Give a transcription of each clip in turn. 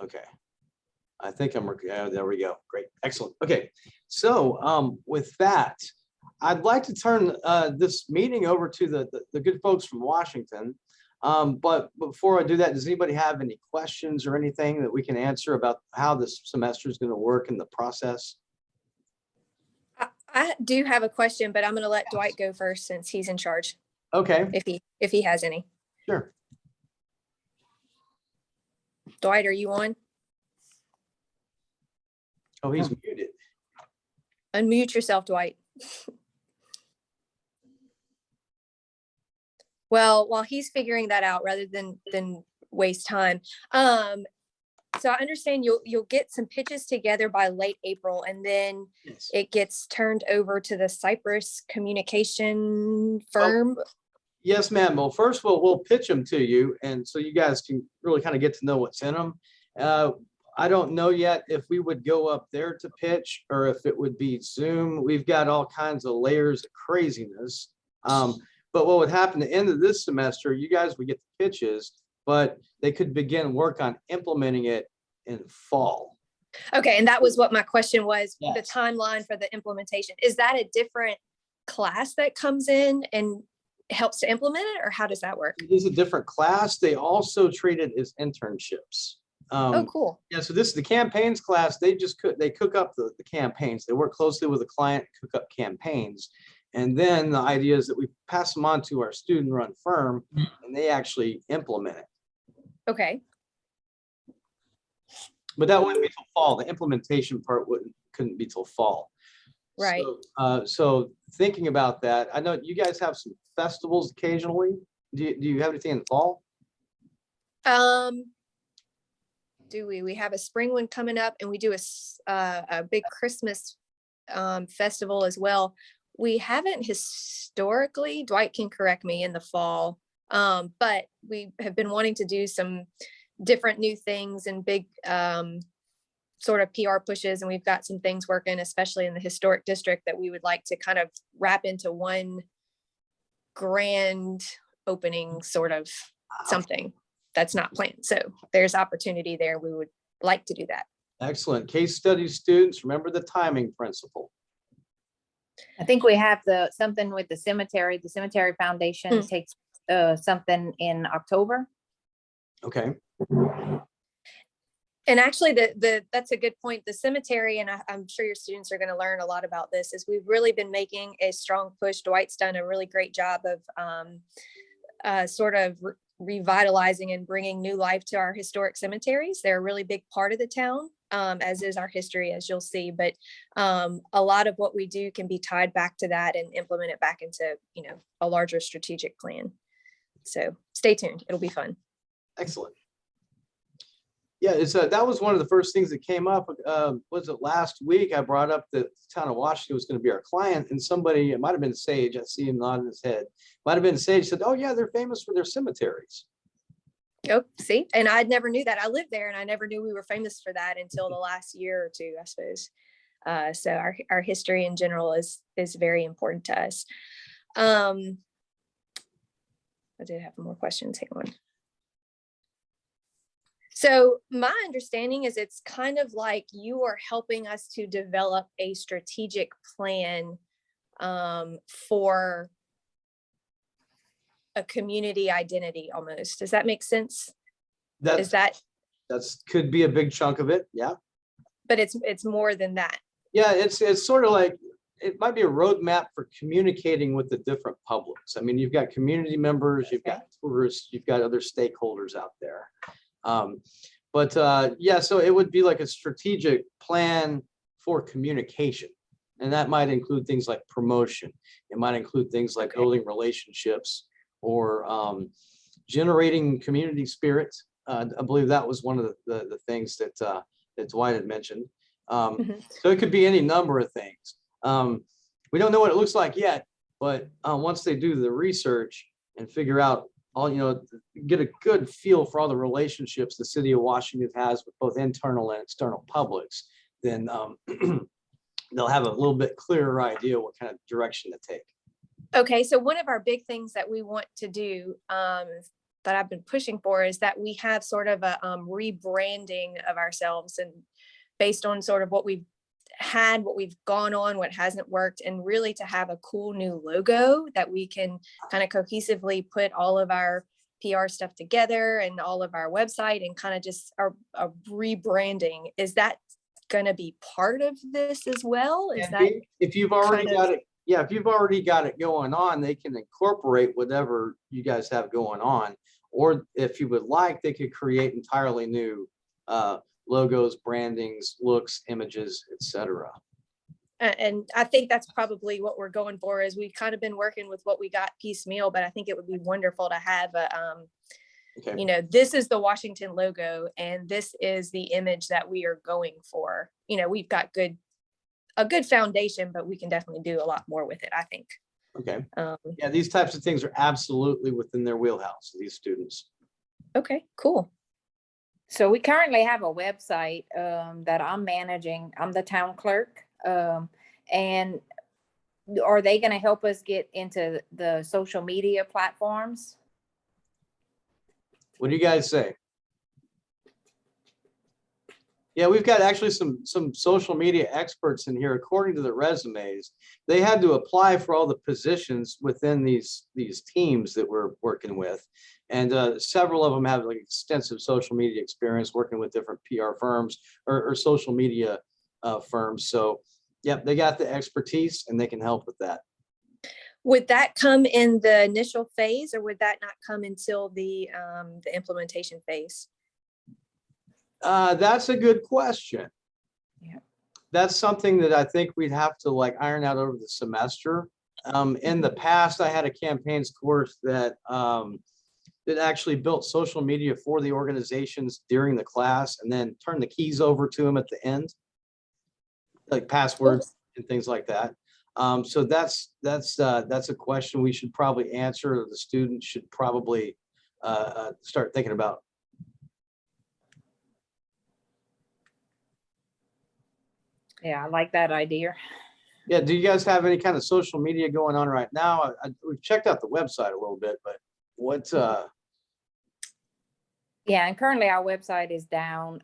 Okay. I think I'm, there we go. Great. Excellent. Okay. So with that, I'd like to turn this meeting over to the good folks from Washington. But before I do that, does anybody have any questions or anything that we can answer about how this semester is going to work in the process? I do have a question, but I'm going to let Dwight go first since he's in charge. Okay. If he has any. Sure. Dwight, are you on? Oh, he's muted. Unmute yourself, Dwight. Well, while he's figuring that out, rather than waste time. So I understand you'll get some pitches together by late April, and then Yes. it gets turned over to the Cypress communication firm. Oh, yes, ma'am. Well, first we'll pitch them to you, and so you guys can really kind of get to know what's in them. I don't know yet if we would go up there to pitch or if it would be Zoom. We've got all kinds of layers of craziness. But what would happen at the end of this semester, you guys would get the pitches, but they could begin work on implementing it in fall. Okay, and that was what my question was. Yes. The timeline for the implementation. Is that a different class that comes in and helps to implement it, or how does that work? It is a different class. They also treat it as internships. Oh, cool. Yeah, so this is the campaigns class. They cook up the campaigns. They work closely with the client, cook up campaigns. And then the idea is that we pass them on to our student-run firm, and they actually implement it. Okay. But that wouldn't be till fall. The implementation part couldn't be till fall. Right. So thinking about that, I know you guys have some festivals occasionally. Do you have anything in the fall? Do we have a spring one coming up, and we do a big Christmas festival as well. We haven't historically, Dwight can correct me, in the fall, but we have been wanting to do some different new things and big sort of PR pushes, and we've got some things working, especially in the historic district, that we would like to kind of wrap into one grand opening sort of something that's not planned. So there's opportunity there. We would like to do that. Excellent. Case study students, remember the timing principle. I think we have something with the cemetery. The Cemetery Foundation takes something in October. Okay. And actually, that's a good point. The cemetery, and I'm sure your students are going to learn a lot about this, is we've really been making a strong push. Dwight's done a really great job of sort of revitalizing and bringing new life to our historic cemeteries. They're a really big part of the town, as is our history, as you'll see. But a lot of what we do can be tied back to that and implement it back into, a larger strategic plan. So stay tuned. It'll be fun. Excellent. Yeah, that was one of the first things that came up. Was it last week? I brought up that the town of Washington was going to be our client, and somebody, it might have been Sage, I see him nodding his head, might have been Sage, said, "Oh yeah, they're famous for their cemeteries." Oh, see, and I never knew that. I lived there, and I never knew we were famous for that until the last year or two, I suppose. So our history in general is very important to us. I did have more questions. Hang on. So my understanding is it's kind of like you are helping us to develop a strategic plan for a community identity almost. Does that make sense? That could be a big chunk of it. Yeah. But it's more than that. Yeah, it's sort of like, it might be a roadmap for communicating with the different publics. I mean, you've got community members, you've got tourists, you've got other stakeholders out there. Yeah, so it would be like a strategic plan for communication. And that might include things like promotion. It might include things like building relationships or generating community spirit. I believe that was one of the things that Dwight had mentioned. So it could be any number of things. We don't know what it looks like yet, but once they do the research and figure out get a good feel for all the relationships the city of Washington has with both internal and external publics, then they'll have a little bit clearer idea what kind of direction to take. Okay, so one of our big things that we want to do that I've been pushing for is that we have sort of a rebranding of ourselves, and based on sort of what we've had, what we've gone on, what hasn't worked, and really to have a cool new logo that we can kind of cohesively put all of our PR stuff together and all of our website and kind of just a rebranding. Is that going to be part of this as well? Is And that if you've already kind of- got it, yeah, if you've already got it going on, they can incorporate whatever you guys have going on. Or if you would like, they could create entirely new logos, brandings, looks, images, etc. And I think that's probably what we're going for, is we've kind of been working with what we got piecemeal, but I think it would be wonderful to have a, Okay. you know, this is the Washington logo and this is the image that we are going for. You know, we've got a good foundation, but we can definitely do a lot more with it, I think. Okay. Yeah, these types of things are absolutely within their wheelhouse, these students. Okay, cool. So we currently have a website that I'm managing. I'm the town clerk. And are they going to help us get into the social media platforms? What do you guys say? Yeah, we've got actually some social media experts in here. According to the resumes, they had to apply for all the positions within these teams that we're working with, and several of them have like extensive social media experience working with different PR firms or social media firms. So, yep, they got the expertise and they can help with that. Would that come in the initial phase, or would that not come until the implementation phase? That's a good question. Yeah. That's something that I think we'd have to like iron out over the semester. In the past, I had a campaigns course that actually built social media for the organizations during the class and then turned the keys over to them at the end, like passwords and things like that. So that's a question we should probably answer, or the students should probably start thinking about. Yeah, I like that idea. Yeah, do you guys have any kind of social media going on right now? We've checked out the website a little bit, but what's Yeah, and currently our website is down.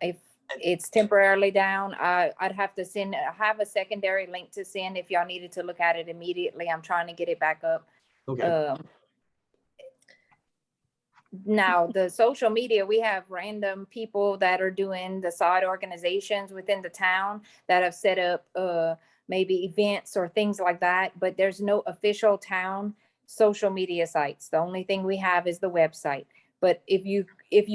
If it's temporarily down, I'd have to send, I have a secondary link to send if y'all needed to look at it immediately. I'm trying to get it back up. okay? Now, the social media, we have random people that are doing the side organizations within the town that have set up maybe events or things like that, but there's no official town social media sites. The only thing we have is the website. But if you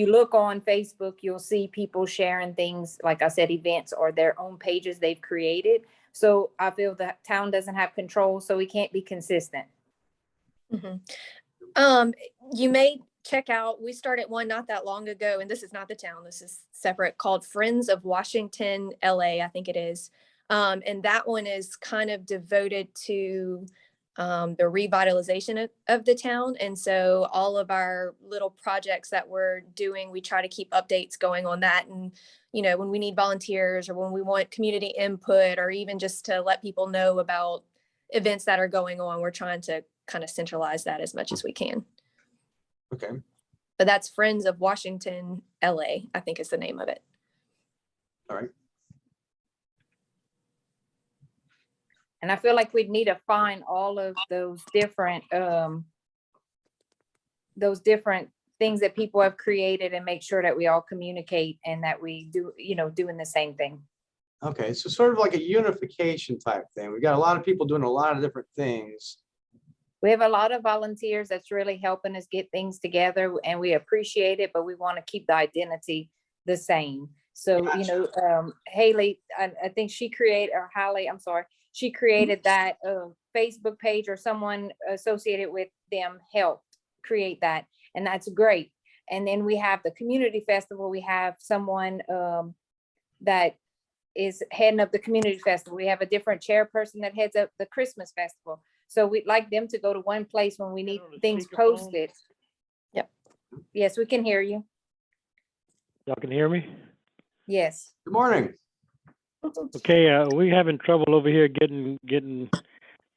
look on Facebook, you'll see people sharing things, like I said, events or their own pages they've created. So I feel the town doesn't have control, so we can't be consistent. Mm-hmm. You may check out, we started one not that long ago, and this is not the town, this is separate, called Friends of Washington LA, I think it is. And that one is kind of devoted to the revitalization of the town. And so all of our little projects that we're doing, we try to keep updates going on that. And, you know, when we need volunteers or when we want community input, or even just to let people know about events that are going on, we're trying to kind of centralize that as much as we can. Okay. But that's Friends of Washington LA, I think is the name of it. All right. And I feel like we'd need to find all of those different things that people have created and make sure that we all communicate and that we do, you know, doing the same thing. Okay, so sort of like a unification type thing. We've got a lot of people doing a lot of different things. We have a lot of volunteers that's really helping us get things together, and we appreciate it, but we want to keep the identity the same. So, Gotcha. you know, Haley, I think she created, or Hallie, I'm sorry, she created that Facebook page, or someone associated with them helped create that. And that's great. And then we have the community festival. We have someone that is heading up the community festival. We have a different chairperson that heads up the Christmas festival. So we'd like them to go to one place when we need things posted. Yep. Yes, we can hear you. Y'all can hear me? Yes. Good morning. Okay, we having trouble over here getting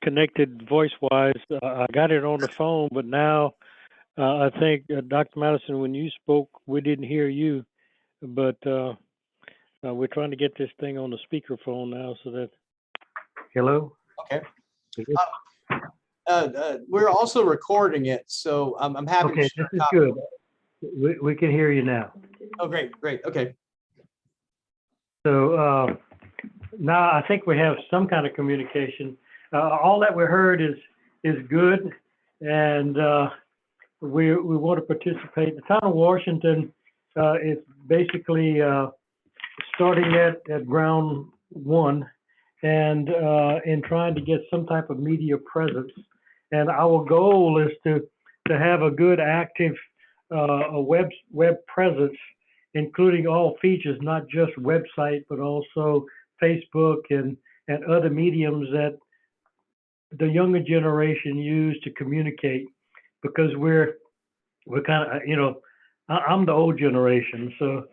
connected voice wise. I got it on the phone, but now I think, Dr. Madison, when you spoke, we didn't hear you, but we're trying to get this thing on the speakerphone now so that. Hello? Okay. Is this- We're also recording it, so I'm happy to Okay, share this a is copy. good. We can hear you now. Oh, great, okay. So now I think we have some kind of communication. All that we heard is good, and we want to participate. The town of Washington is basically starting at ground one, and in trying to get some type of media presence. And our goal is to have a good active a web presence, including all features, not just website, but also Facebook and other mediums that the younger generation use to communicate. Because we're kind of, I'm the old generation, so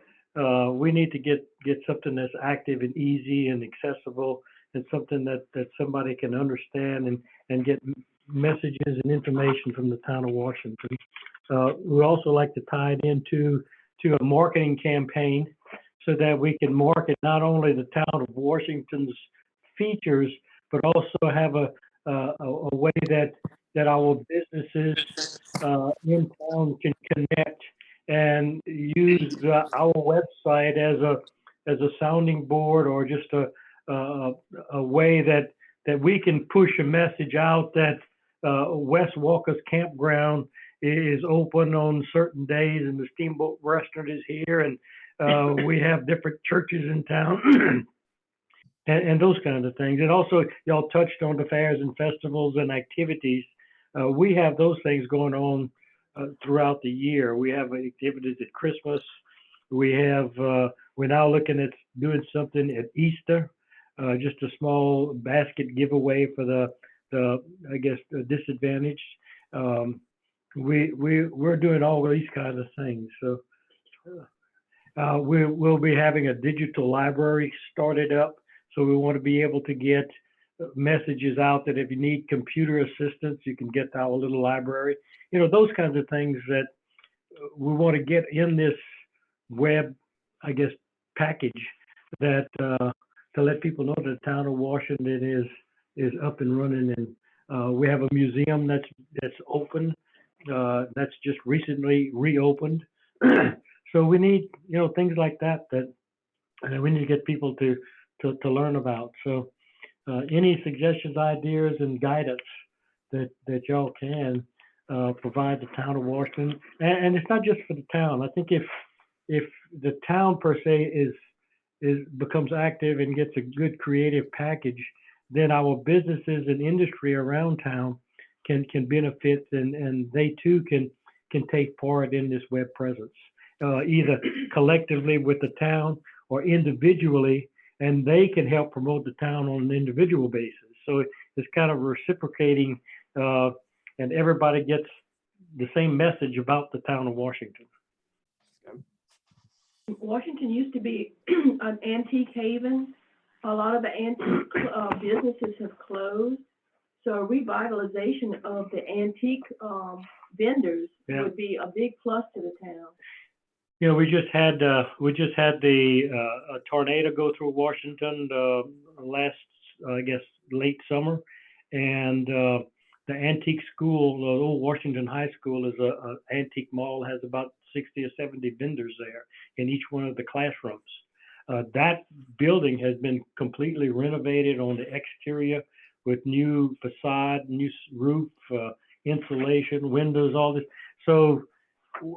we need to get something that's active and easy and accessible, and something that somebody can understand and get messages and information from the town of Washington. We also like to tie it into a marketing campaign so that we can market not only the town of Washington's features, but also have a way that our businesses in town can connect and use our website as a sounding board, or just a way that we can push a message out that West Walker's Campground is open on certain days, and the Steamboat Restaurant is here, and we have different churches in town. And those kinds of things. And also, y'all touched on the fairs and festivals and activities. We have those things going on throughout the year. We have activities at Christmas. We're now looking at doing something at Easter, just a small basket giveaway for the disadvantaged. We're doing all of these kinds of things. So we'll be having a digital library started up. So we want to be able to get messages out that if you need computer assistance, you can get our little library. Those kinds of things that we want to get in this web, package that to let people know that the town of Washington is up and running. And we have a museum that's open, that's just recently reopened. So we need, things like that we need to get people to learn about. So any suggestions, ideas, and guidance that y'all can provide the town of Washington. And it's not just for the town. I think if the town per se becomes active and gets a good creative package, then our businesses and industry around town can benefit, and they too can take part in this web presence, either collectively with the town or individually, and they can help promote the town on an individual basis. So it's kind of reciprocating, and everybody gets the same message about the town of Washington. Washington used to be an antique haven. A lot of the antique businesses have closed. So a revitalization of the antique vendors would be a big plus to the town. We just had the a tornado go through Washington last, late summer, and the antique school, the old Washington High School, is a antique mall, has about 60 or 70 vendors there in each one of the classrooms. That building has been completely renovated on the exterior with new facade, new roof, insulation, windows, all this. So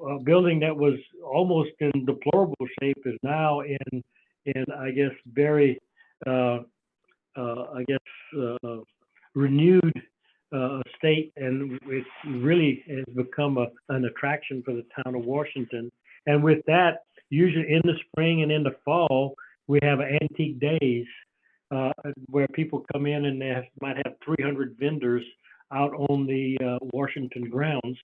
a building that was almost in deplorable shape is now in very renewed state, and it really has become an attraction for the town of Washington. And with that, usually in the spring and in the fall, we have antique days where people come in, and they might have 300 vendors out on the Washington grounds,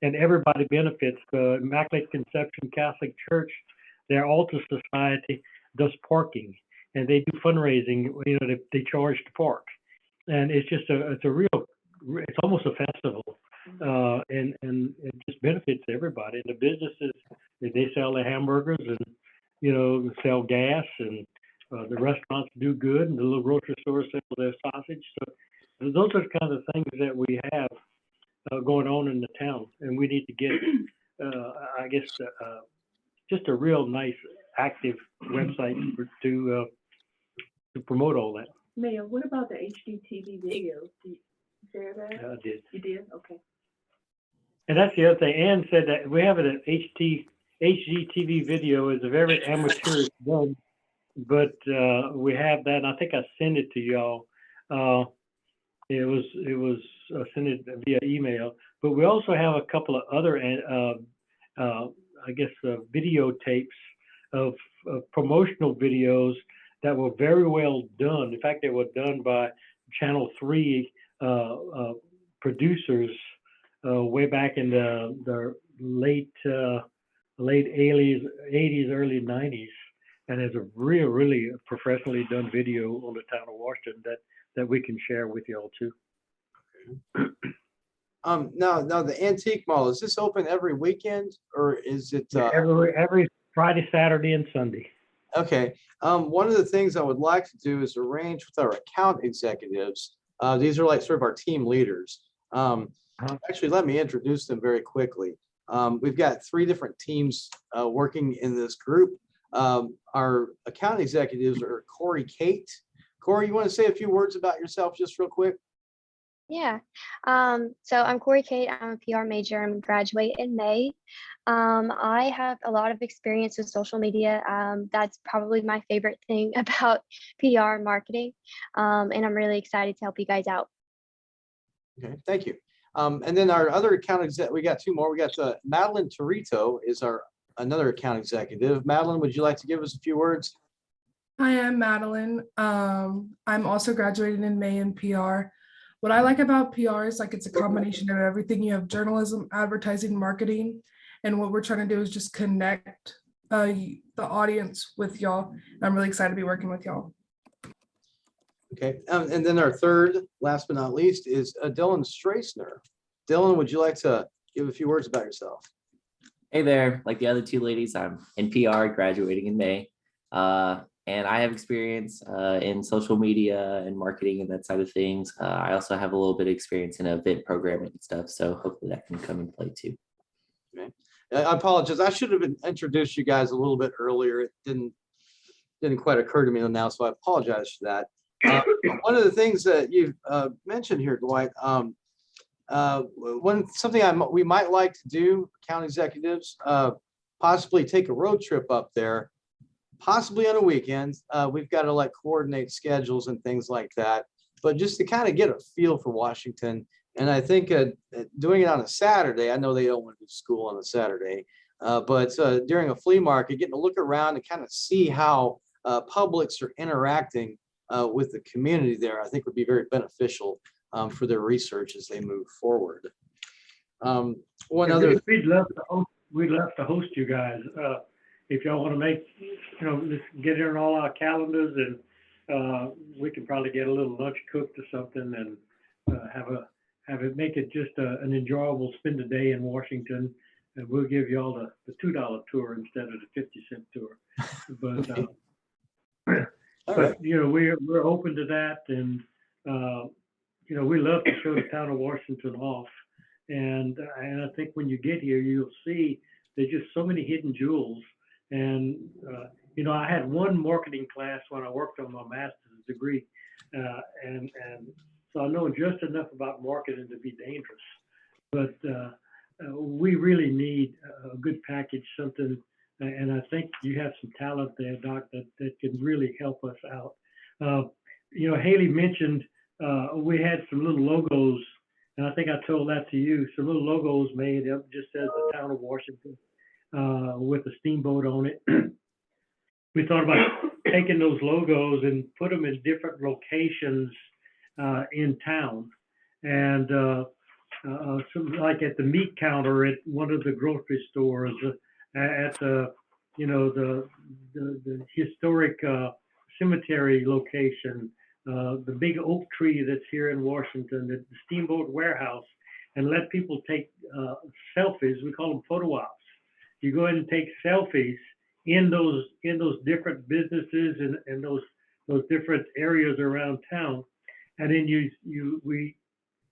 and everybody benefits. The Immaculate Conception Catholic Church, their altar society, does parking, and they do fundraising. They charge to park, and it's just it's almost a festival. and it just benefits everybody. And the businesses, they sell their hamburgers and, you know, sell gas, and the restaurants do good, and the little grocery stores sell their sausage. So those are the kinds of things that we have going on in the town, and we need to get, I guess, just a real nice, active website to promote all that. Mayor, what about the HDTV videos? Did you share that? I did. You did? Okay. And that's the other thing. Ann said that we have it at HGTV video is a very amateurish done, but we have that, and I think I sent it to y'all. It was sent it via email, but we also have a couple of other, I guess, videotapes of promotional videos that were very well done. In fact, they were done by Channel 3 producers way back in the late 80s, early 90s. And there's a really professionally done video on the town of Washington that we can share with y'all too. Now the antique mall, is this open every weekend, or is it? Every Friday, Saturday, and Sunday. Okay. One of the things I would like to do is arrange with our account executives. These are like sort of our team leaders. Actually, let me introduce them very quickly. We've got 3 different teams working in this group. Our account executives are Corey, Kate. Corey, you want to say a few words about yourself just real quick? Yeah. So I'm Corey Kate. I'm a PR major. I'm graduate in May. I have a lot of experience with social media. That's probably my favorite thing about PR marketing. And I'm really excited to help you guys out. Okay, thank you. And then our other account exec, we got 2 more. We got Madeline Torito is another account executive. Madeline, would you like to give us a few words? Hi, I'm Madeline. I'm also graduating in May in PR. What I like about PR is like it's a combination of everything. You have journalism, advertising, marketing, and what we're trying to do is just connect the audience with y'all. I'm really excited to be working with y'all. Okay, and then our third, last but not least, is Dylan Strasner. Dylan, would you like to give a few words about yourself? Hey there, like the other 2 ladies, I'm in PR, graduating in May. And I have experience in social media and marketing and that side of things. I also have a little bit of experience in event programming and stuff. So hopefully that can come into play too. Okay. I apologize. I should have introduced you guys a little bit earlier. It didn't quite occur to me now, so I apologize for that. One of the things that you've mentioned here, Dwight, something we might like to do, county executives, possibly take a road trip up there, possibly on a weekend. We've got to like coordinate schedules and things like that, but just to kind of get a feel for Washington. And I think doing it on a Saturday, I know they don't want to do school on a Saturday, but during a flea market, getting to look around and kind of see how publics are interacting with the community there, I think would be very beneficial for their research as they move forward. We'd love to host you guys. If y'all want to make, let's get it on all our calendars, and we can probably get a little lunch cooked or something, and make it just an enjoyable spend a day in Washington, and we'll give y'all the $2 tour instead of the 50-cent tour. But we're open to that, and we love to show the town of Washington off, and I think when you get here, you'll see there's just so many hidden jewels. And, I had one marketing class when I worked on my master's degree. And so I know just enough about marketing to be dangerous. But we really need a good package, something. And I think you have some talent there, Doc, that can really help us out. Haley mentioned we had some little logos, and I think I told that to you, some little logos made up just says the town of Washington. With a steamboat on it. We thought about taking those logos and put them in different locations in town. And like at the meat counter at one of the grocery stores, at the historic cemetery location, the big oak tree that's here in Washington, the steamboat warehouse. and let people take selfies. We call them photo ops. You go in and take selfies in those different businesses and those different areas around town, and then we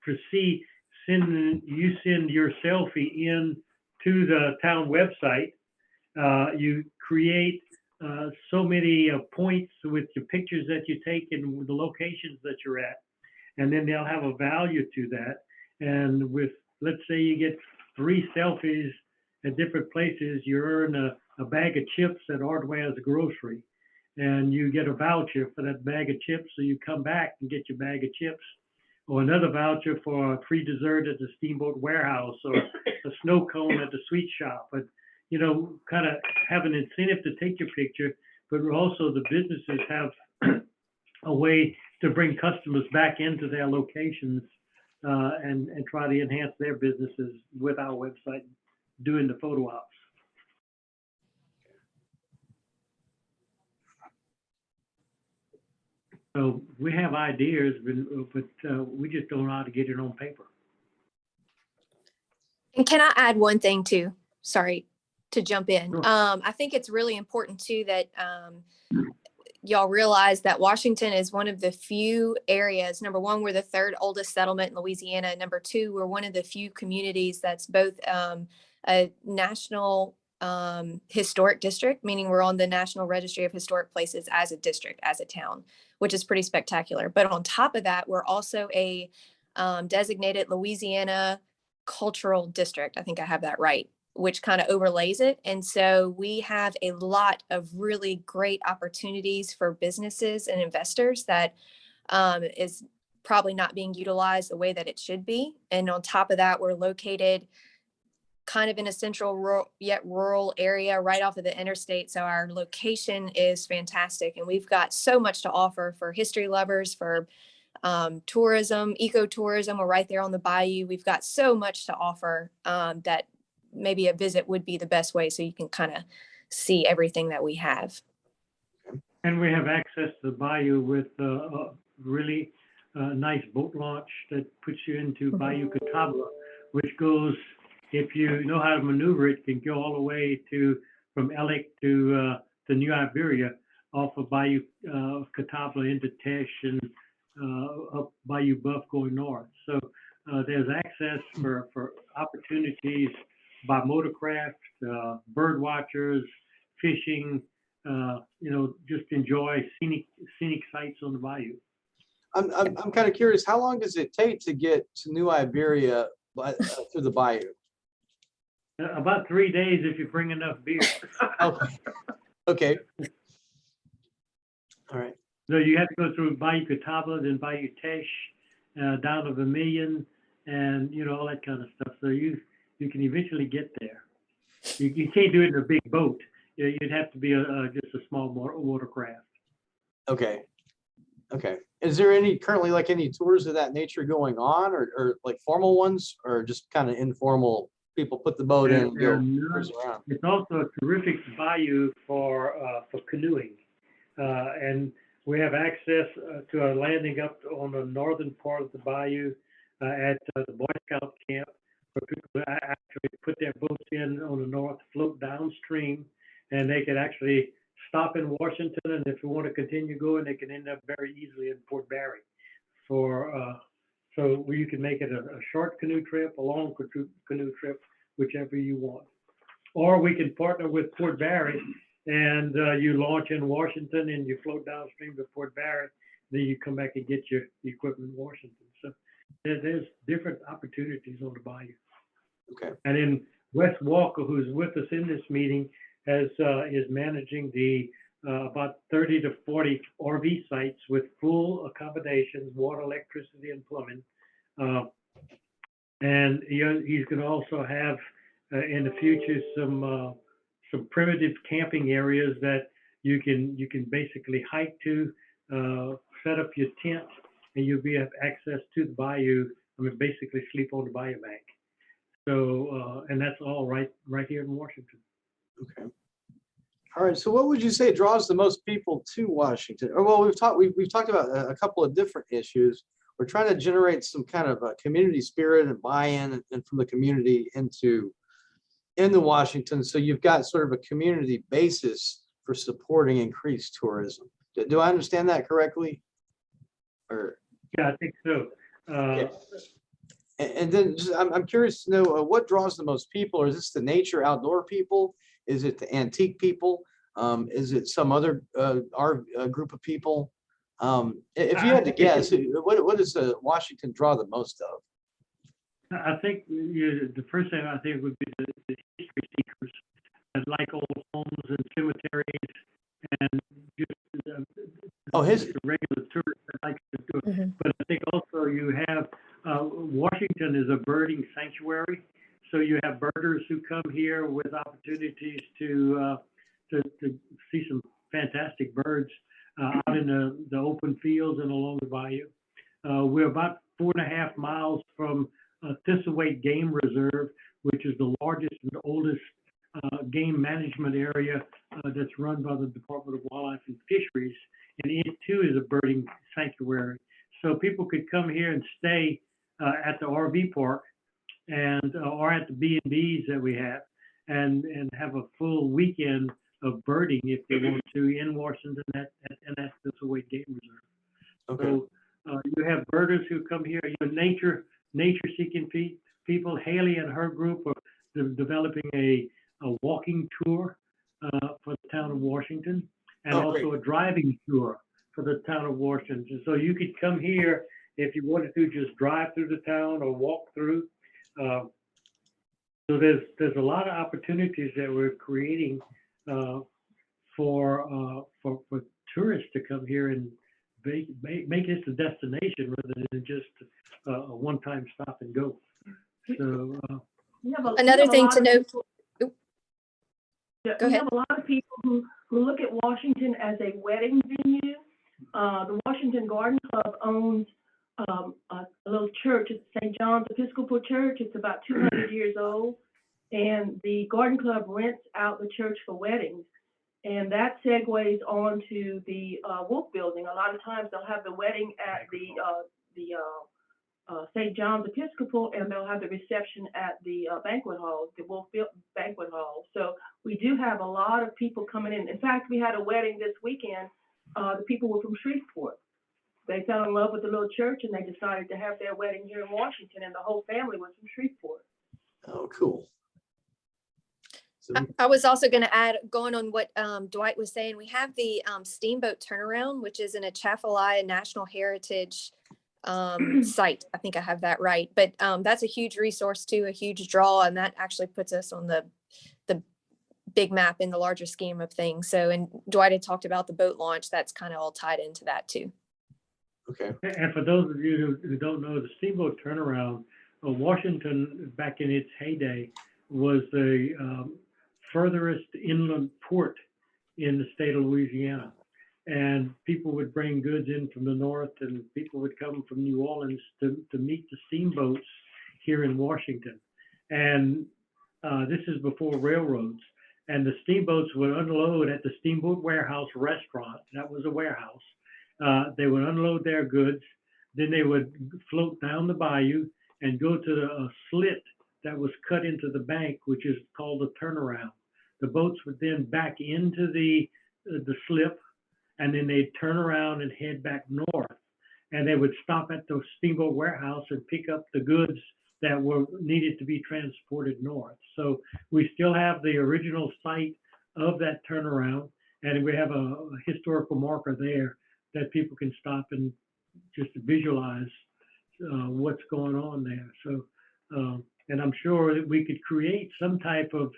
proceed you send your selfie in to the town website. You create so many points with your pictures that you take and the locations that you're at, and then they'll have a value to that. And with, let's say you get 3 selfies at different places, you earn a bag of chips at Ordway's Grocery, and you get a voucher for that bag of chips. So you come back and get your bag of chips, or another voucher for a free dessert at the Steamboat Warehouse, or a snow cone at the sweet shop. But you know, kind of have an incentive to take your picture, but also the businesses have a way to bring customers back into their locations and try to enhance their businesses with our website, doing the photo ops. So we have ideas, but we just don't know how to get it on paper. And can I add one thing too? Sorry to jump in. Sure. I think it's really important too that y'all realize that Washington is one of the few areas. Number one, we're the 3rd oldest settlement in Louisiana. Number 2, we're one of the few communities that's both a national historic district, meaning we're on the National Registry of Historic Places as a district, as a town, which is pretty spectacular. But on top of that, we're also a designated Louisiana cultural district. I think I have that right, which kind of overlays it. And so we have a lot of really great opportunities for businesses and investors that is probably not being utilized the way that it should be. And on top of that, we're located kind of in a central rural, yet rural area right off of the interstate. So our location is fantastic. And we've got so much to offer for history lovers, for tourism, ecotourism. We're right there on the bayou. We've got so much to offer that maybe a visit would be the best way, so you can kind of see everything that we have. And we have access to the bayou with a really nice boat launch that puts you into Bayou Catawba, which goes, if you know how to maneuver it, can go all the way from Ellick to New Iberia off of Bayou Catawba into Tesh and up Bayou Buff going north. So there's access for opportunities by motorcraft, bird watchers, fishing, just enjoy scenic sights on the bayou. I'm kind of curious, how long does it take to get to New Iberia through the bayou? About 3 days if you bring enough beer. Okay. All right. So you have to go through Bayou Catawba, then Bayou Tesh, down to Vermilion, and all that kind of stuff. So you can eventually get there. You can't do it in a big boat. You'd have to be just a small watercraft. Okay. Is there currently any tours of that nature going on, or like formal ones, or just kind of informal? People put the boat in and go cruise around. It's also a terrific bayou for canoeing, and we have access to a landing up on the northern part of the bayou at the Boy Scout camp, where people actually put their boats in on the north, float downstream, and they could actually stop in Washington, and if you want to continue going, they can end up very easily in Port Barry. So you can make it a short canoe trip, a long canoe trip, whichever you want. Or we can partner with Port Barry, and you launch in Washington and you float downstream to Port Barry, then you come back and get your equipment in Washington. So there's different opportunities on the bayou. Okay. And then Wes Walker, who's with us in this meeting, is managing the about 30 to 40 RV sites with full accommodations, water, electricity, and plumbing. And he's going to also have in the future some primitive camping areas that you can basically hike to, set up your tent, and you'll have access to the bayou. Basically sleep on the bayou bank. So and that's all right here in Washington. Okay. All right. So what would you say draws the most people to Washington? Or well, we've talked about a couple of different issues. we're trying to generate some kind of a community spirit and buy-in and from the community into Washington. So you've got sort of a community basis for supporting increased tourism. Do I understand that correctly? Or Yeah, I think so. yeah. And then I'm curious to know what draws the most people, or is this the nature outdoor people? Is it the antique people? Is it some other our group of people? If you had to guess, what does Washington draw the most of? I think the first thing I think would be the history seekers that like old homes and cemeteries and just History. regular tourists that like to do it. Mhm. But I think also you have Washington is a birding sanctuary, so you have birders who come here with opportunities to see some fantastic birds out in the open fields and along the bayou. We're about 4.5 miles from Thistlewaite Game Reserve, which is the largest and oldest game management area that's run by the Department of Wildlife and Fisheries, and it too is a birding sanctuary. So people could come here and stay at the RV park and or at the B&Bs that we have, and have a full weekend of birding if they want to in Washington at Thistlewaite Game Reserve. Okay. So you have birders who come here, nature seeking people. Haley and her group are developing a walking tour for the town of Washington, and also a driving tour for the town of Washington. So you could come here if you wanted to just drive through the town or walk through. So there's a lot of opportunities that we're creating for tourists to come here and make this a destination rather than just a one-time stop and go. So Another thing to note. We Go ahead. have a lot of people who look at Washington as a wedding venue. The Washington Garden Club owns a little church. It's St. John's Episcopal Church. It's about 200 years old. And the Garden Club rents out the church for weddings. And that segues on to the Wolf Building. A lot of times they'll have the wedding at the St. John's Episcopal, and they'll have the reception at the banquet hall, the Wolf Banquet Hall. So we do have a lot of people coming in. In fact, we had a wedding this weekend. The people were from Shreveport. They fell in love with the little church, and they decided to have their wedding here in Washington, and the whole family was from Shreveport. Oh, cool. So I was also going to add, going on what Dwight was saying, we have the steamboat turnaround, which is in a Atchafalaya National Heritage site. I think I have that right, but that's a huge resource too, a huge draw, and that actually puts us on the big map in the larger scheme of things. So, and Dwight had talked about the boat launch. That's kind of all tied into that too. okay. And for those of you who don't know, the steamboat turnaround, Washington back in its heyday was the furthest inland port in the state of Louisiana. And people would bring goods in from the north, and people would come from New Orleans to meet the steamboats here in Washington. And this is before railroads. And the steamboats would unload at the Steamboat Warehouse restaurant. That was a warehouse. They would unload their goods. Then they would float down the bayou and go to a slit that was cut into the bank, which is called a turnaround. The boats would then back into the slip, and then they'd turn around and head back north. And they would stop at the Steamboat Warehouse and pick up the goods that were needed to be transported north. So we still have the original site of that turnaround, and we have a historical marker there that people can stop and just visualize what's going on there. So, and I'm sure that we could create some type of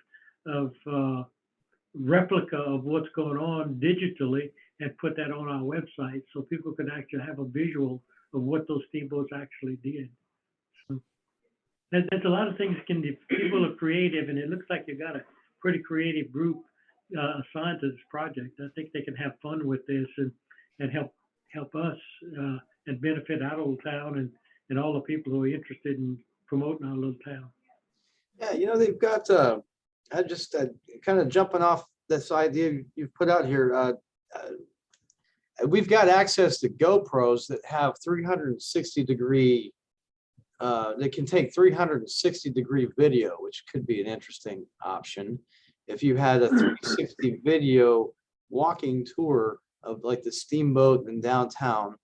replica of what's going on digitally and put that on our website so people can actually have a visual of what those steamboats actually did. So there's a lot of things people are creative, and it looks like you've got a pretty creative group assigned to this project. I think they can have fun with this and help us and benefit our little town and all the people who are interested in promoting our little town. Yeah, they've got, I just kind of jumping off this idea you've put out here. we've got access to GoPros that have 360-degree, they can take 360-degree video, which could be an interesting option. If you had a 360 video walking tour of like the steamboat in downtown,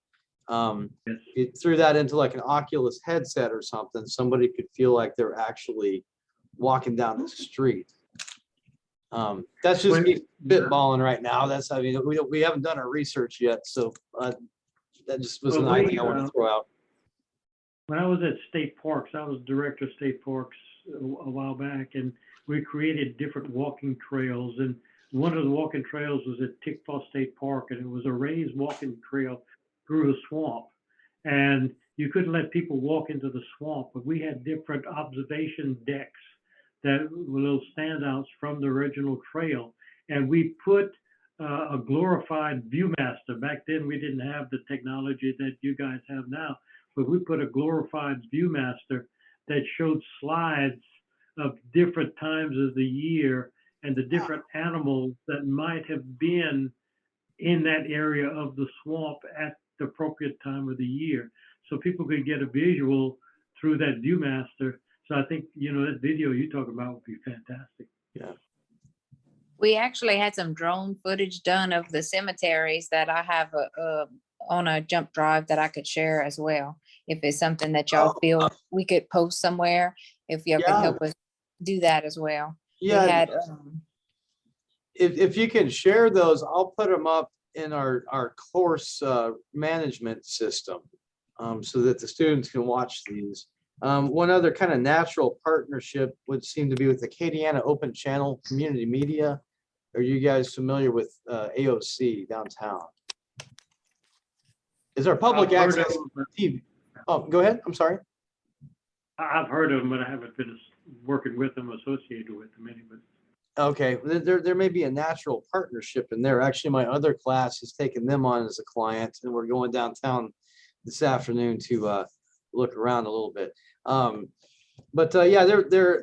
you threw that into like an Oculus headset or something, somebody could feel like they're actually walking down the street. That's just me spitballing right now. That's, I mean, we haven't done our research yet, so that just was an idea I want to throw out. When I was at state parks, I was director of state parks a while back, and we created different walking trails. And one of the walking trails was at Tickfaw State Park, and it was a raised walking trail through the swamp. And you couldn't let people walk into the swamp, but we had different observation decks that were little standouts from the original trail. And we put a glorified Viewmaster. Back then, we didn't have the technology that you guys have now, but we put a glorified Viewmaster that showed slides of different times of the year and the different animals that might have been in that area of the swamp at the appropriate time of the year. So people could get a visual through that Viewmaster. So I think, you know, that video you talk about would be fantastic. Yeah. We actually had some drone footage done of the cemeteries that I have on a jump drive that I could share as well. If it's something that y'all feel we could post somewhere, if y'all could help us do that as well. Yeah. We had, if you can share those, I'll put them up in our course management system, so that the students can watch these. One other kind of natural partnership would seem to be with the Acadiana Open Channel Community Media. Are you guys familiar with AOC downtown? Is our public access TV? Oh, go ahead. I'm sorry. I've heard of them, but I haven't been working with them, associated with them anyway. Okay, there may be a natural partnership in there. Actually, my other class has taken them on as a client, and we're going downtown this afternoon to look around a little bit. Yeah,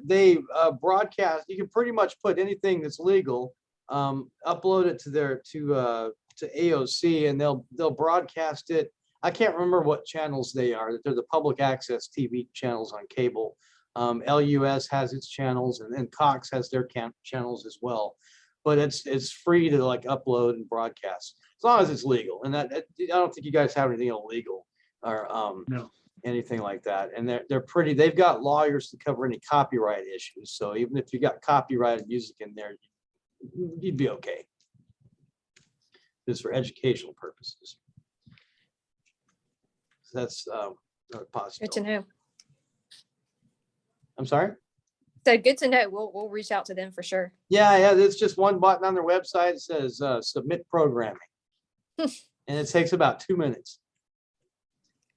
they broadcast. You can pretty much put anything that's legal, upload it to AOC, and they'll broadcast it. I can't remember what channels they are. They're the public access TV channels on cable. LUS has its channels, and then Cox has their channels as well. But it's free to like upload and broadcast as long as it's legal. And that I don't think you guys have anything illegal or No. anything like that. And they're pretty. They've got lawyers to cover any copyright issues. So even if you got copyrighted music in there, you'd be okay. It's for educational purposes. So that's possible. Good to know. I'm sorry? So good to know. We'll reach out to them for sure. Yeah, it's just one button on their website. It says submit programming. And it takes about 2 minutes.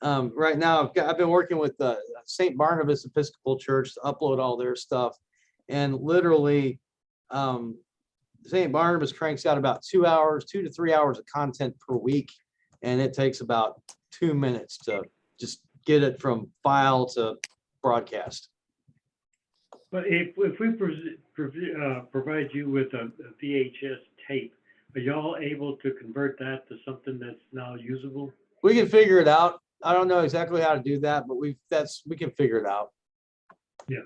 Right now, I've been working with St. Barnabas Episcopal Church to upload all their stuff. And literally, St. Barnabas cranks out about 2 to 3 hours of content per week. And it takes about 2 minutes to just get it from file to broadcast. But if we provide you with a VHS tape, are y'all able to convert that to something that's now usable? We can figure it out. I don't know exactly how to do that, but we can figure it out. Yeah.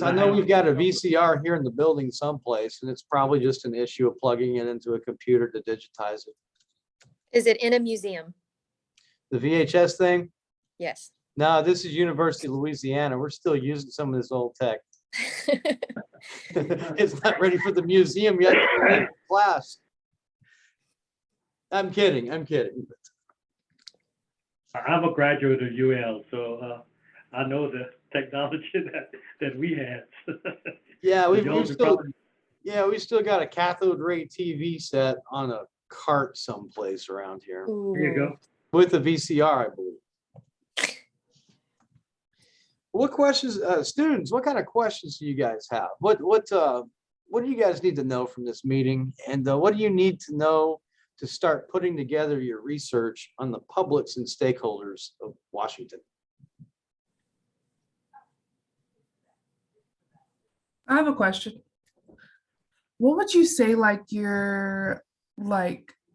I know we've got a VCR here in the building someplace, and it's probably just an issue of plugging it into a computer to digitize it. Is it in a museum? The VHS thing? Yes. No, this is University of Louisiana. We're still using some of this old tech. It's not ready for the museum yet. Class. I'm kidding. I'm a graduate of UL, so I know the technology that we had. Yeah, we still got a cathode ray TV set on a cart someplace around here. There you go. With a VCR, I believe. What questions, students, what kind of questions do you guys have? What do you guys need to know from this meeting? And what do you need to know to start putting together your research on the publics and stakeholders of Washington? I have a question. What would you say like your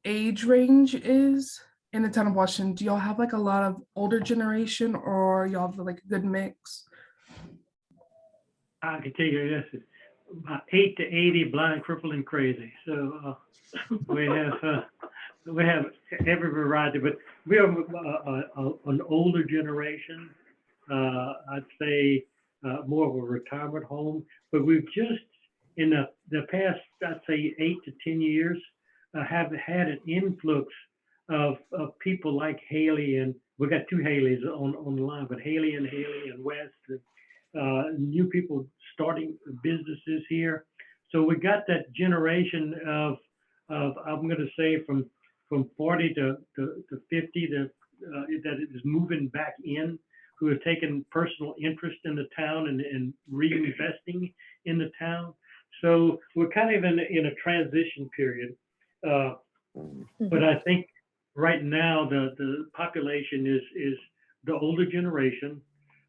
age range is in the town of Washington. Do y'all have like a lot of older generation, or y'all have like a good mix? I can tell you this, about 8 to 80, blind, crippled, and crazy. So we have every variety, but we are an older generation. I'd say more of a retirement home, but we've just in the past, I'd say 8 to 10 years, have had an influx of people like Haley, and we got two Haleys on the line, but Haley and West, new people starting businesses here. So we got that generation of I'm going to say from 40 to 50 that is moving back in, who have taken personal interest in the town and reinvesting in the town. So we're kind of in a transition period. But I think right now the population is the older generation.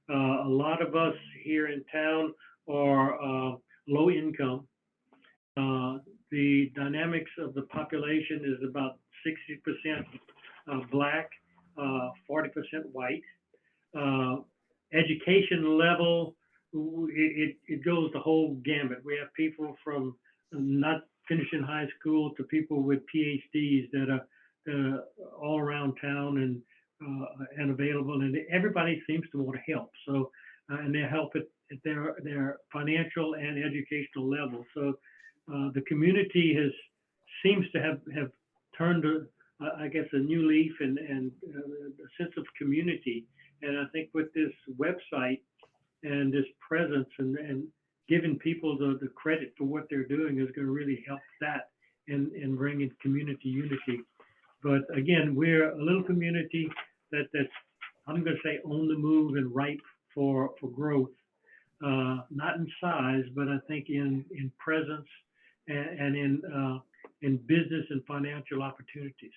A lot of us here in town are low income. The dynamics of the population is about 60% Black, 40% white. Education level, it goes the whole gamut. We have people from not finishing high school to people with PhDs that are all around town and available, and everybody seems to want to help. So, and they help at their financial and educational level. So, the community seems to have turned I guess a new leaf and a sense of community. And I think with this website and this presence and giving people the credit for what they're doing is going to really help that and bring in community unity. But again, we're a little community that's, I'm going to say, on the move and ripe for growth, not in size, but I think in presence and in business and financial opportunities.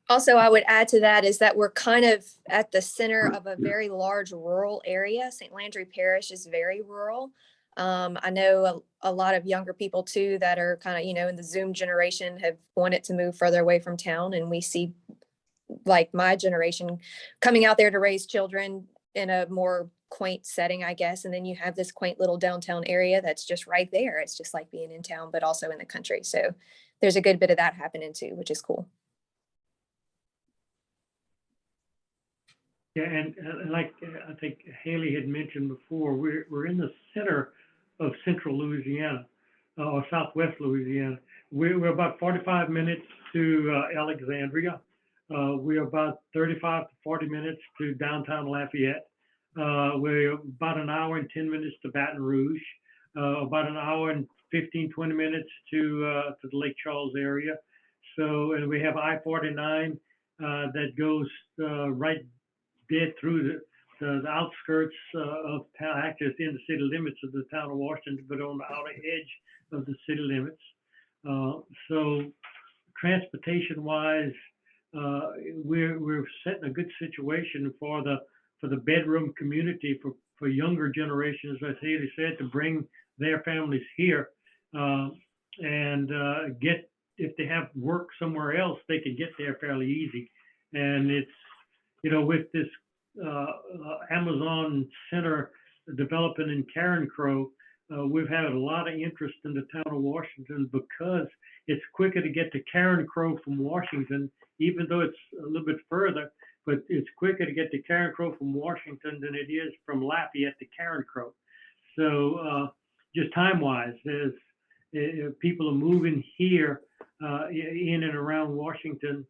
Also, I would add to that is that we're kind of at the center of a very large rural area. St. Landry Parish is very rural. I know a lot of younger people too that are kind of, in the Zoom generation have wanted to move further away from town. And we see like my generation coming out there to raise children in a more quaint setting, I guess. And then you have this quaint little downtown area that's just right there. It's just like being in town, but also in the country. So there's a good bit of that happening too, which is cool. Yeah, and like I think Haley had mentioned before, we're in the center of central Louisiana or southwest Louisiana. We're about 45 minutes to Alexandria. We're about 35 to 40 minutes to downtown Lafayette. We're about an hour and 10 minutes to Baton Rouge. About an hour and 15, 20 minutes to the Lake Charles area. So, and we have I-49 that goes right dead through the outskirts of town, actually it's in the city limits of the town of Washington, but on the outer edge of the city limits. So transportation wise, we're setting a good situation for the bedroom community for younger generations, as Haley said, to bring their families here and get, if they have work somewhere else, they can get there fairly easy. And it's, with this Amazon Center developing in Karen Crow, we've had a lot of interest in the town of Washington because it's quicker to get to Karen Crow from Washington, even though it's a little bit further, but it's quicker to get to Karen Crow from Washington than it is from Lafayette to Karen Crow. So just time-wise, people are moving here in and around Washington.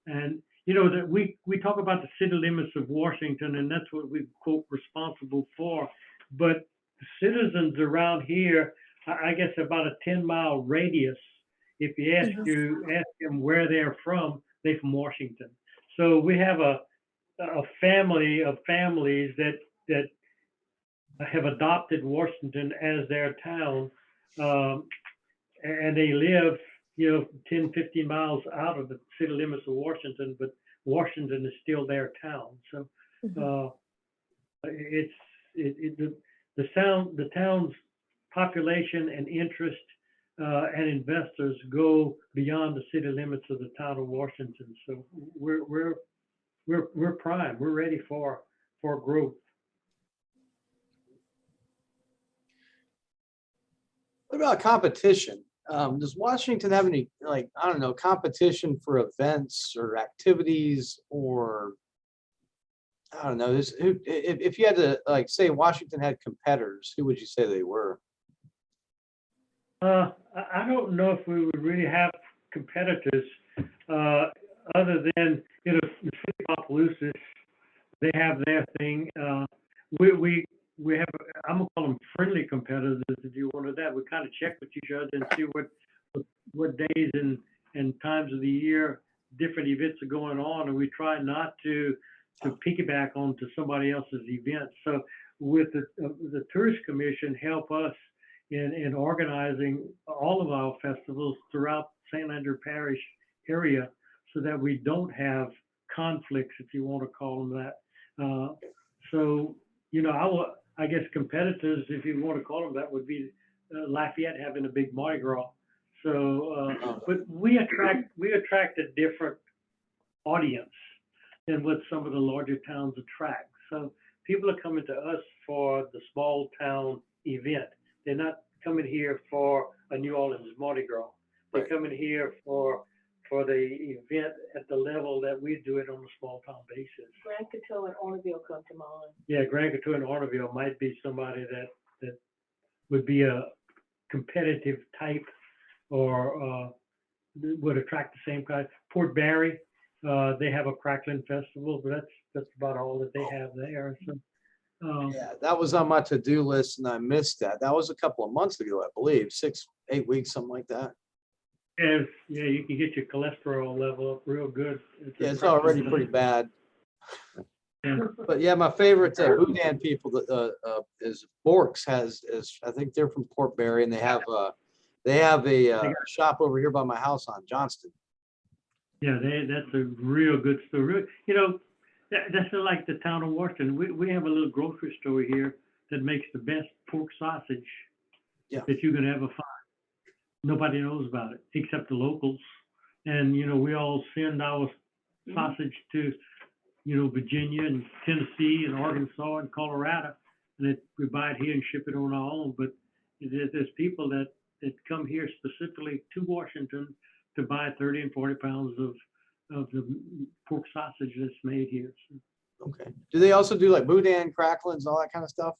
And that we talk about the city limits of Washington, and that's what we quote responsible for. But the citizens around here, I guess about a 10-mile radius, if you ask them where they're from Washington. So we have a family of families that have adopted Washington as their town, and they live 10, 15 miles out of the city limits of Washington, but Washington is still their town. So the town's population and interest and investors go beyond the city limits of the town of Washington. So we're prime. We're ready for growth. What about competition? Does Washington have any, like, I don't know, competition for events or activities, or I don't know, if you had to, like, say Washington had competitors, who would you say they were? I don't know if we would really have competitors, other than, the city of Opelousas, they have their thing. We have, I'm gonna call them friendly competitors, if you wanted that. We kind of check with each other and see what days and times of the year different events are going on, and we try not to piggyback onto somebody else's events. So with the Tourist Commission help us in organizing all of our festivals throughout St. Andrew Parish area, so that we don't have conflicts, if you want to call them that. So, I guess competitors, if you want to call them that, would be Lafayette having a big Mardi Gras. So, but we attract a different audience than what some of the larger towns attract. So people are coming to us for the small town event. They're not coming here for a New Orleans Mardi Gras. They're coming here for the event at the level that we do it on a small town basis. Grand Coteau and Orneville come to mind. Yeah, Grand Coteau and Orneville might be somebody that would be a competitive type, or would attract the same kind. Port Barry, they have a crackling festival, but that's about all that they have there. So, Yeah, that was on my to-do list and I missed that. That was a couple of months ago, I believe, 6-8 weeks, something like that. yeah, you can get your cholesterol level up real good. Yeah, it's already pretty bad. Yeah. But yeah, my favorite Boudin people is Borks I think they're from Port Barry, and they have a shop over here by my house on Johnston. Yeah, that's a real good store. That's like the town of Washington. We have a little grocery store here that makes the best pork sausage that you can ever find. Nobody knows about it except the locals. And, we all send our sausage to, Virginia and Tennessee and Arkansas and Colorado, and we buy it here and ship it on our own. But there's people that come here specifically to Washington to buy 30 and 40 pounds of the pork sausage that's made here. So, Okay. Do they also do like Boudin cracklings, all that kind of stuff?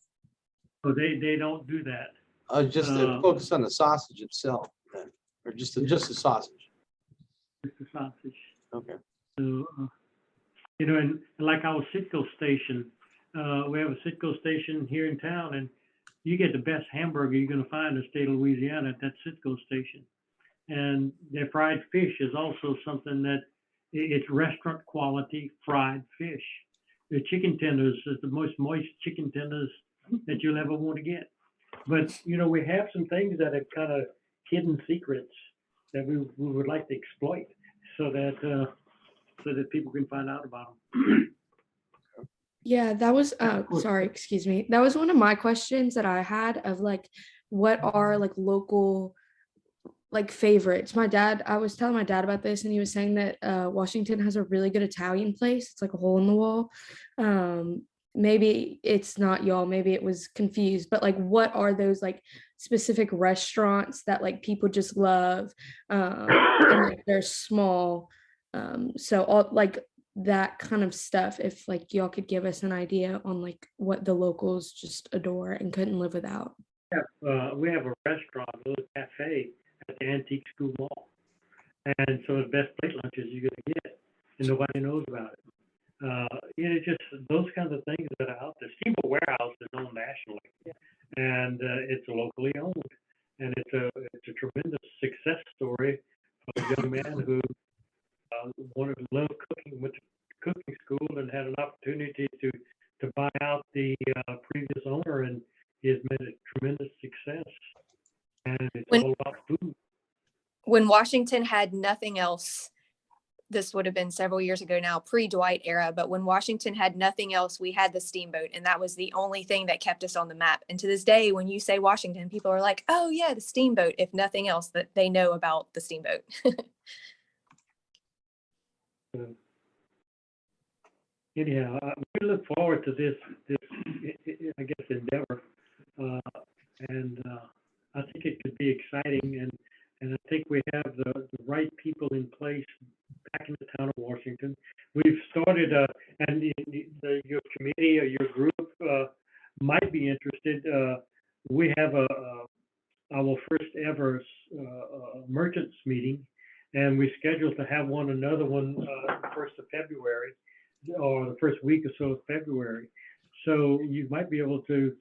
so they don't do that. Just focus on the sausage itself, then, or just the sausage. It's the sausage. Okay. So, and like our Citgo station, we have a Citgo station here in town, and you get the best hamburger you're going to find in the state of Louisiana at that Citgo station. And their fried fish is also something that it's restaurant quality fried fish. The chicken tenders is the most moist chicken tenders that you'll ever want to get. But, we have some things that are kind of hidden secrets that we would like to exploit so that people can find out about them. Yeah, that was sorry, excuse me. That was one of my questions that I had of like, what are like local like favorites. I was telling my dad about this, and he was saying that Washington has a really good Italian place. It's like a hole in the wall. Maybe it's not y'all, maybe it was confused, but like, what are those like specific restaurants that like people just love, and like, they're small, so all like that kind of stuff, if like y'all could give us an idea on like what the locals just adore and couldn't live without. We have a restaurant, a little cafe at the Antique School Mall, and so the best plate lunches you're gonna get, and nobody knows about it. It's just those kinds of things that are out there. Steamboat Warehouse is known nationally, and it's locally owned, and it's a tremendous success story of a young man who wanted to love cooking, went to cooking school, and had an opportunity to buy out the previous owner, and he has made a tremendous success. And it's all about food. When Washington had nothing else, this would have been several years ago now, pre-Dwight era, but when Washington had nothing else, we had the steamboat, and that was the only thing that kept us on the map. And to this day, when you say Washington, people are like, oh yeah, the steamboat, if nothing else that they know about the steamboat. Anyhow, we look forward to this, I guess, endeavor. I think it could be exciting, and I think we have the right people in place back in the town of Washington. We've started, and your committee or your group might be interested. We have our first ever merchants meeting, and we scheduled to have another one the 1st of February, or the first week or so of February. So you might be able to,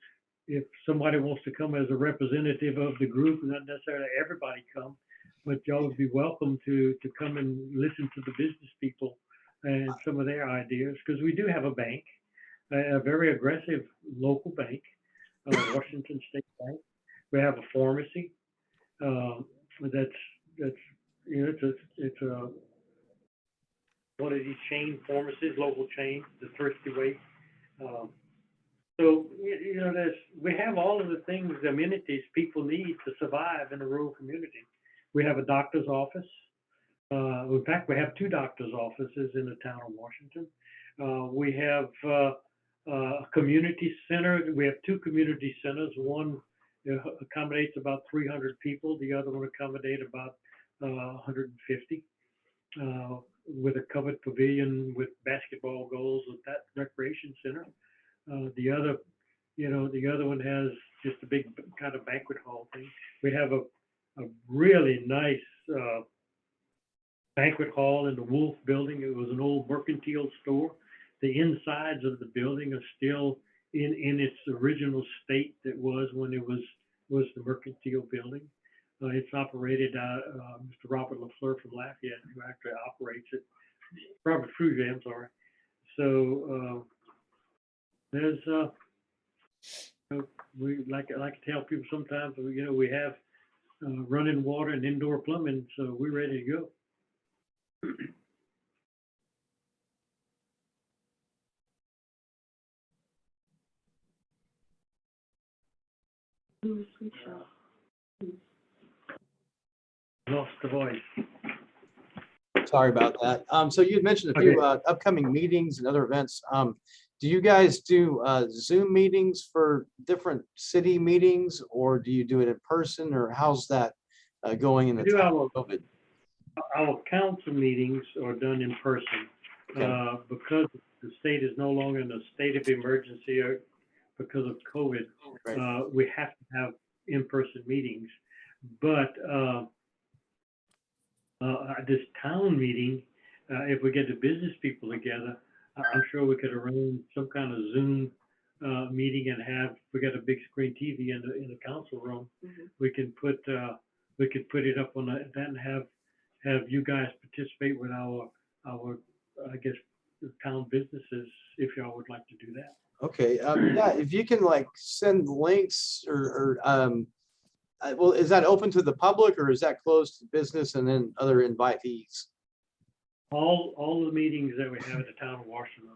if somebody wants to come as a representative of the group, not necessarily everybody come, but y'all would be welcome to come and listen to the business people and some of their ideas, because we do have a bank, a very aggressive local bank, Washington State Bank. We have a pharmacy that's it's a one of these chain pharmacies, local chains, the Thirsty Way. So we have all of the things, amenities people need to survive in a rural community. We have a doctor's office. In fact, we have 2 doctor's offices in the town of Washington. We have a community center. We have 2 community centers. One accommodates about 300 people. The other one accommodates about 150. With a covered pavilion with basketball goals at that recreation center. The other one has just a big kind of banquet hall thing. We have a really nice banquet hall in the Wolf building. It was an old mercantile store. The insides of the building are still in its original state that was when it was the mercantile building. It's operated, Mr. Robert LaFleur from Lafayette, who actually operates it. Robert Frugier, I'm sorry. So there's, we like to tell people sometimes, we have running water and indoor plumbing, so we're ready to go. Lost the voice. Sorry about that. So you had mentioned a few upcoming meetings and other events. Do you guys do Zoom meetings for different city meetings, or do you do it in person, or how's that going in the time of COVID? Our council meetings are done in person. Okay. Because the state is no longer in a state of emergency or because of COVID, right. We have to have in-person meetings. But this town meeting, if we get the business people together, I'm sure we could arrange some kind of Zoom meeting and we got a big screen TV in the council room. Mm-hmm. We could put it up on that and have you guys participate with our I guess town businesses if y'all would like to do that. Okay. Yeah, if you can send links or well, is that open to the public or is that closed to business and then other invitees? All the meetings that we have at the town of Washington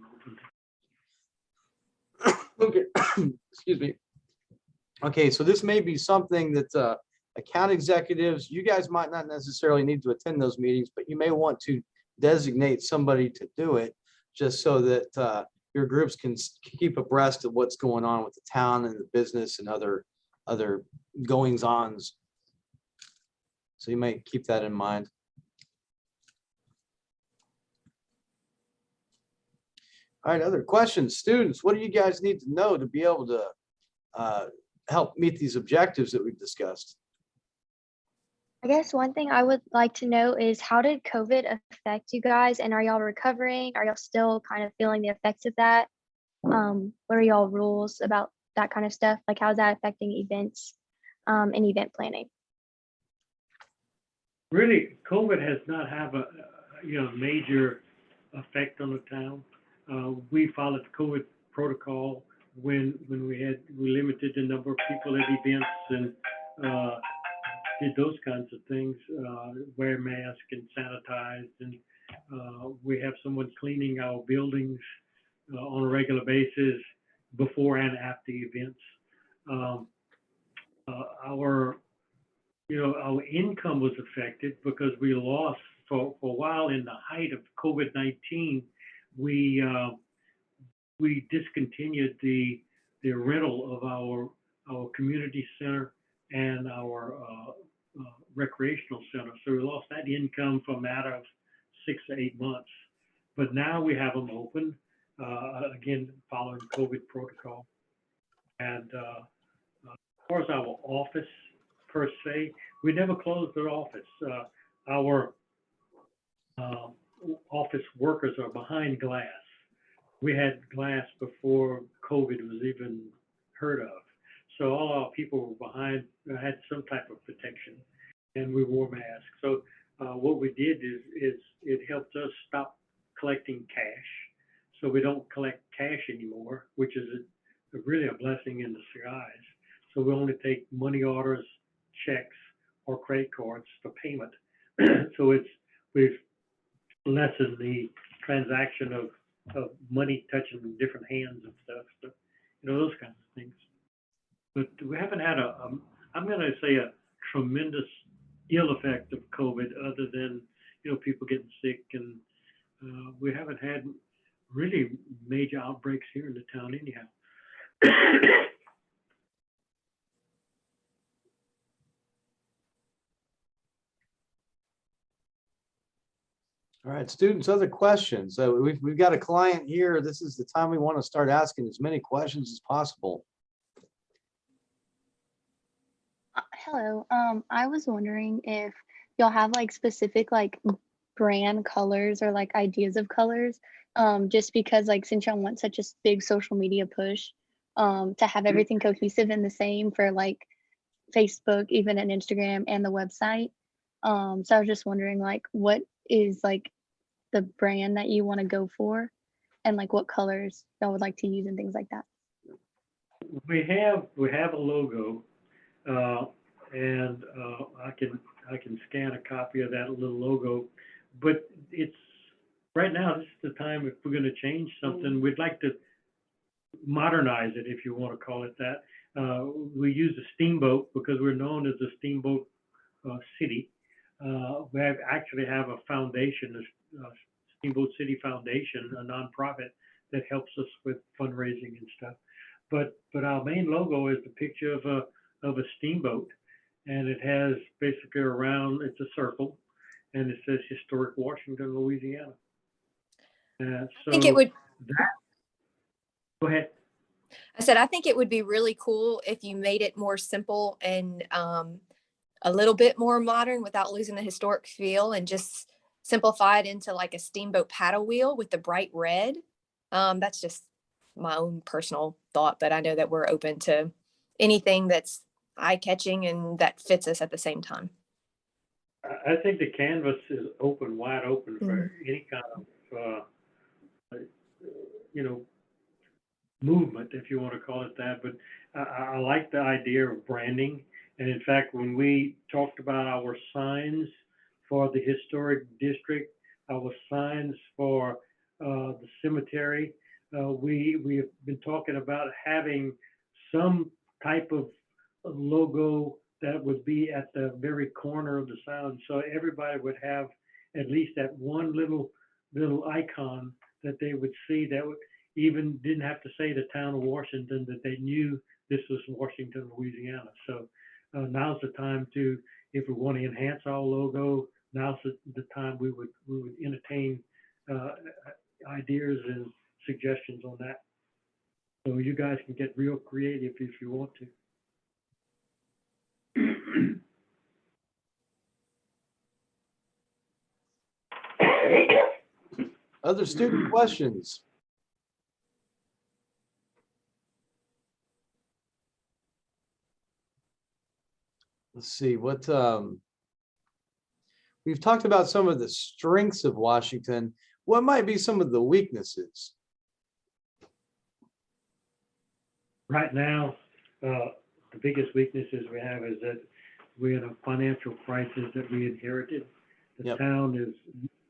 are open. Okay. Excuse me. Okay, so this may be something that account executives, you guys might not necessarily need to attend those meetings, but you may want to designate somebody to do it just so that your groups can keep abreast of what's going on with the town and the business and other goings-ons. So you might keep that in mind. All right, other questions, students, what do you guys need to know to be able to help meet these objectives that we've discussed? I guess one thing I would like to know is how did COVID affect you guys, and are y'all recovering? Are y'all still kind of feeling the effects of that? What are y'all rules about that kind of stuff? Like how's that affecting events and event planning? Really, COVID has not have a major effect on the town. We followed the COVID protocol when we limited the number of people at events and did those kinds of things, wear masks and sanitized, and we have someone cleaning our buildings on a regular basis before and after events. Our our income was affected because we lost for a while in the height of COVID-19. We discontinued the rental of our community center and our recreational center. So we lost that income for a matter of 6 to 8 months. But now we have them open, again, following COVID protocol. And as far as our office per se, we never closed the office. Our office workers are behind glass. We had glass before COVID was even heard of. So all our people were behind, had some type of protection, and we wore masks. So what we did is it helped us stop collecting cash. So we don't collect cash anymore, which is really a blessing in disguise. So we only take money orders, checks, or credit cards for payment. So we've lessened the transaction of money touching different hands and stuff. So, those kinds of things. But we haven't had I'm going to say a tremendous ill effect of COVID, other than, people getting sick, and we haven't had really major outbreaks here in the town anyhow. All right, students, other questions? So we've got a client here. This is the time we want to start asking as many questions as possible. Hello. I was wondering if y'all have like specific like brand colors or like ideas of colors. Just because like since y'all want such a big social media push, to have everything cohesive and the same for like Facebook, even an Instagram and the website. So I was just wondering like what is like the brand that you want to go for, and like what colors y'all would like to use and things like that. We have a logo, and I can scan a copy of that little logo, but it's right now. This is the time if we're going to change something, we'd like to modernize it, if you want to call it that. We use a steamboat because we're known as a steamboat city. We actually have a foundation, a Steamboat City Foundation, a nonprofit that helps us with fundraising and stuff. But our main logo is the picture of a steamboat, and it has basically it's a circle, and it says Historic Washington, Louisiana. I think it would. Go ahead. I said I think it would be really cool if you made it more simple and a little bit more modern without losing the historic feel, and just simplify it into like a steamboat paddle wheel with the bright red. That's just my own personal thought, but I know that we're open to anything that's eye-catching and that fits us at the same time. I think the canvas is wide open for any kind of movement, if you want to call it that. But I like the idea of branding. And in fact, when we talked about our signs for the historic district, our signs for the cemetery, we have been talking about having some type of logo that would be at the very corner of the sign, so everybody would have at least that one little icon that they would see, that would even didn't have to say the town of Washington, that they knew this was Washington, Louisiana. So now's the time to, if we want to enhance our logo, now's the time we would entertain ideas and suggestions on that. So you guys can get real creative if you want to. Other student questions? Let's see what we've talked about some of the strengths of Washington. What might be some of the weaknesses? Right now, the biggest weaknesses we have is that we had a financial crisis that we inherited. The Yep. town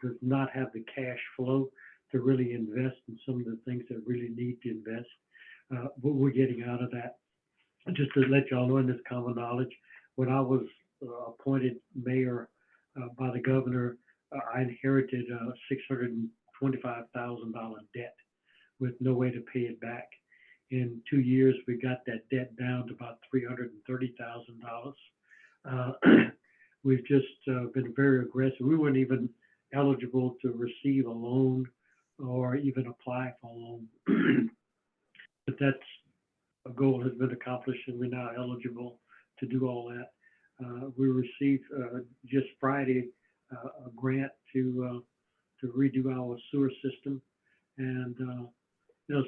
does not have the cash flow to really invest in some of the things that really need to invest. But we're getting out of that. Just to let y'all know in this common knowledge, when I was appointed mayor by the governor, I inherited a $625,000 debt with no way to pay it back. In 2 years, we got that debt down to about $330,000. We've just been very aggressive. We weren't even eligible to receive a loan or even apply for a loan. But that's a goal has been accomplished, and we're now eligible to do all that. We received just Friday a grant to redo our sewer system, and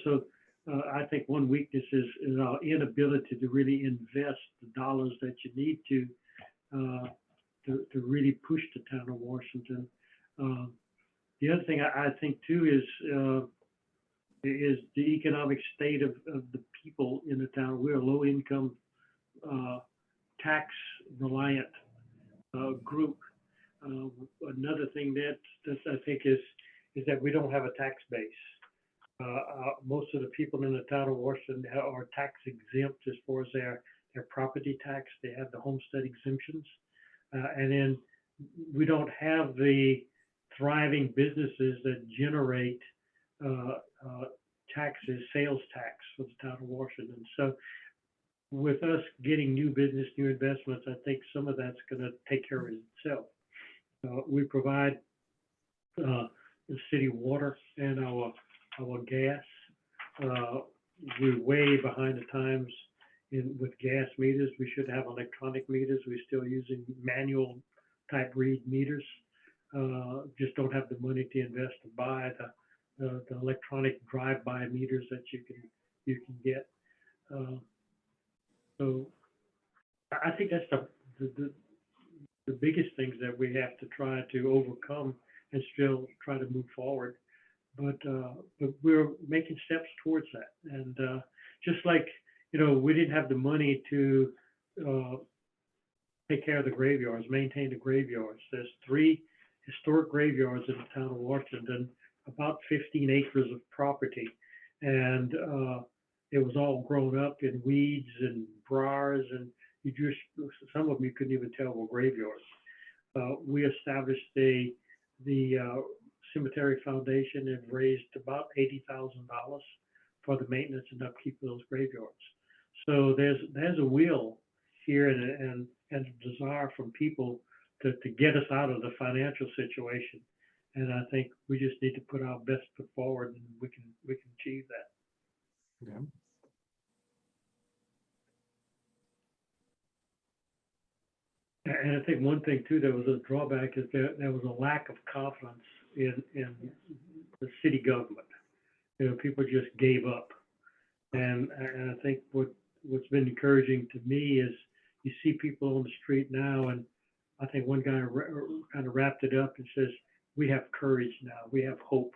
so I think one weakness is our inability to really invest the dollars that you need to really push the town of Washington. The other thing I think too is the economic state of the people in the town. We're a low income, tax reliant group. Another thing that I think is that we don't have a tax base. Most of the people in the town of Washington are tax exempt as far as their property tax. They have the homestead exemptions. And then we don't have the thriving businesses that generate taxes, sales tax for the town of Washington. So with us getting new business, new investments, I think some of that's going to take care of itself. We provide the city water and our gas. We're way behind the times with gas meters. We should have electronic meters. We're still using manual type read meters. Just don't have the money to invest to buy the electronic drive-by meters that you can get. So I think that's the biggest things that we have to try to overcome and still try to move forward. But we're making steps towards that. And just like, we didn't have the money to take care of the graveyards, maintain the graveyards. There's 3 historic graveyards in the town of Washington, about 15 acres of property. And it was all grown up in weeds and briars, and some of them you couldn't even tell were graveyards. We established the Cemetery Foundation and raised about $80,000 for the maintenance and upkeep of those graveyards. So there's a will here and a desire from people to get us out of the financial situation. And I think we just need to put our best foot forward, and we can achieve that. Okay. And I think one thing too that was a drawback is there was a lack of confidence in the city government. People just gave up. And I think what's been encouraging to me is you see people on the street now, and I think one guy kind of wrapped it up and says, we have courage now, we have hope.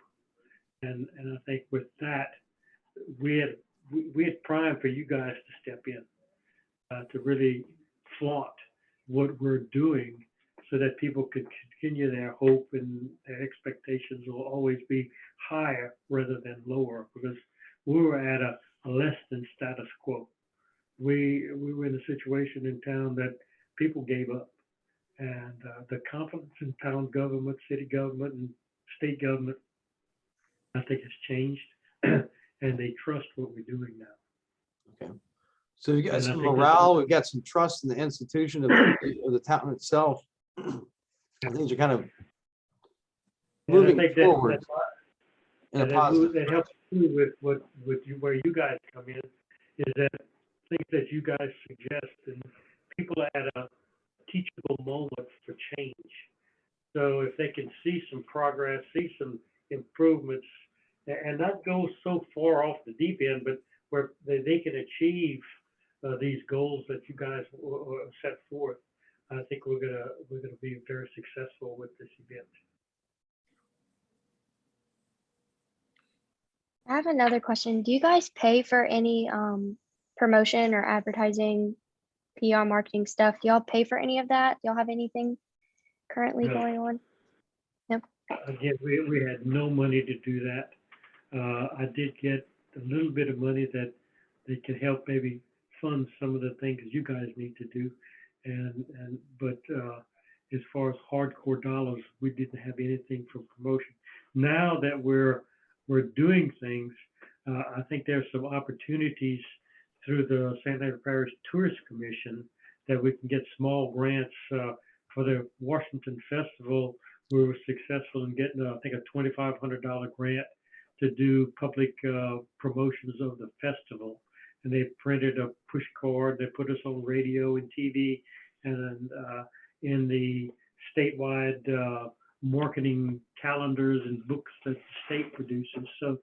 And I think with that, we had prime for you guys to step in, to really flaunt what we're doing so that people could continue their hope, and their expectations will always be higher rather than lower, because we were at a less than status quo. We were in a situation in town that people gave up, and the confidence in town government, city government, and state government, I think has changed, and they trust what we're doing now. Okay. So we've got And I some think morale, we've got some trust in the institution of the town itself. Things are kind of And I moving think forward that's why- in a and positive. that helps too with where you guys come in, is that things that you guys suggest, and people at a teachable moment for change. So if they can see some progress, see some improvements, and not go so far off the deep end, but where they can achieve these goals that you guys set forth, I think we're gonna be very successful with this event. I have another question. Do you guys pay for any promotion or advertising PR marketing stuff. Do y'all pay for any of that? Do y'all have anything currently No. going on? Nope. Again, we had no money to do that. I did get a little bit of money that they could help maybe fund some of the things you guys need to do. But as far as hardcore dollars, we didn't have anything for promotion. Now that we're doing things, I think there's some opportunities through the St. Andrew Parish Tourist Commission that we can get small grants for the Washington Festival. We were successful in getting, I think, a $2,500 grant to do public promotions of the festival. And they printed a push card, they put us on radio and TV, and in the statewide marketing calendars and books that the state produces. So,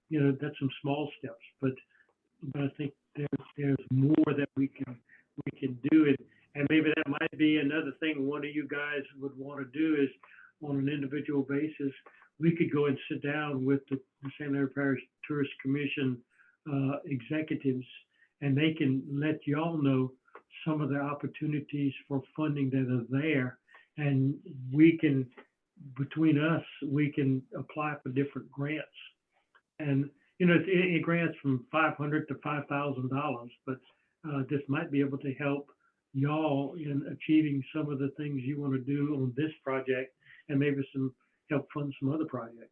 you know, that's some small steps, but I think there's more that we can do it. And maybe that might be another thing one of you guys would want to do is on an individual basis, we could go and sit down with the St. Andrew Parish Tourist Commission executives, and they can let y'all know some of the opportunities for funding that are there. And we can, between us, we can apply for different grants. And, you know, it grants from $500 to $5,000, but this might be able to help y'all in achieving some of the things you want to do on this project, and maybe some help fund some other projects.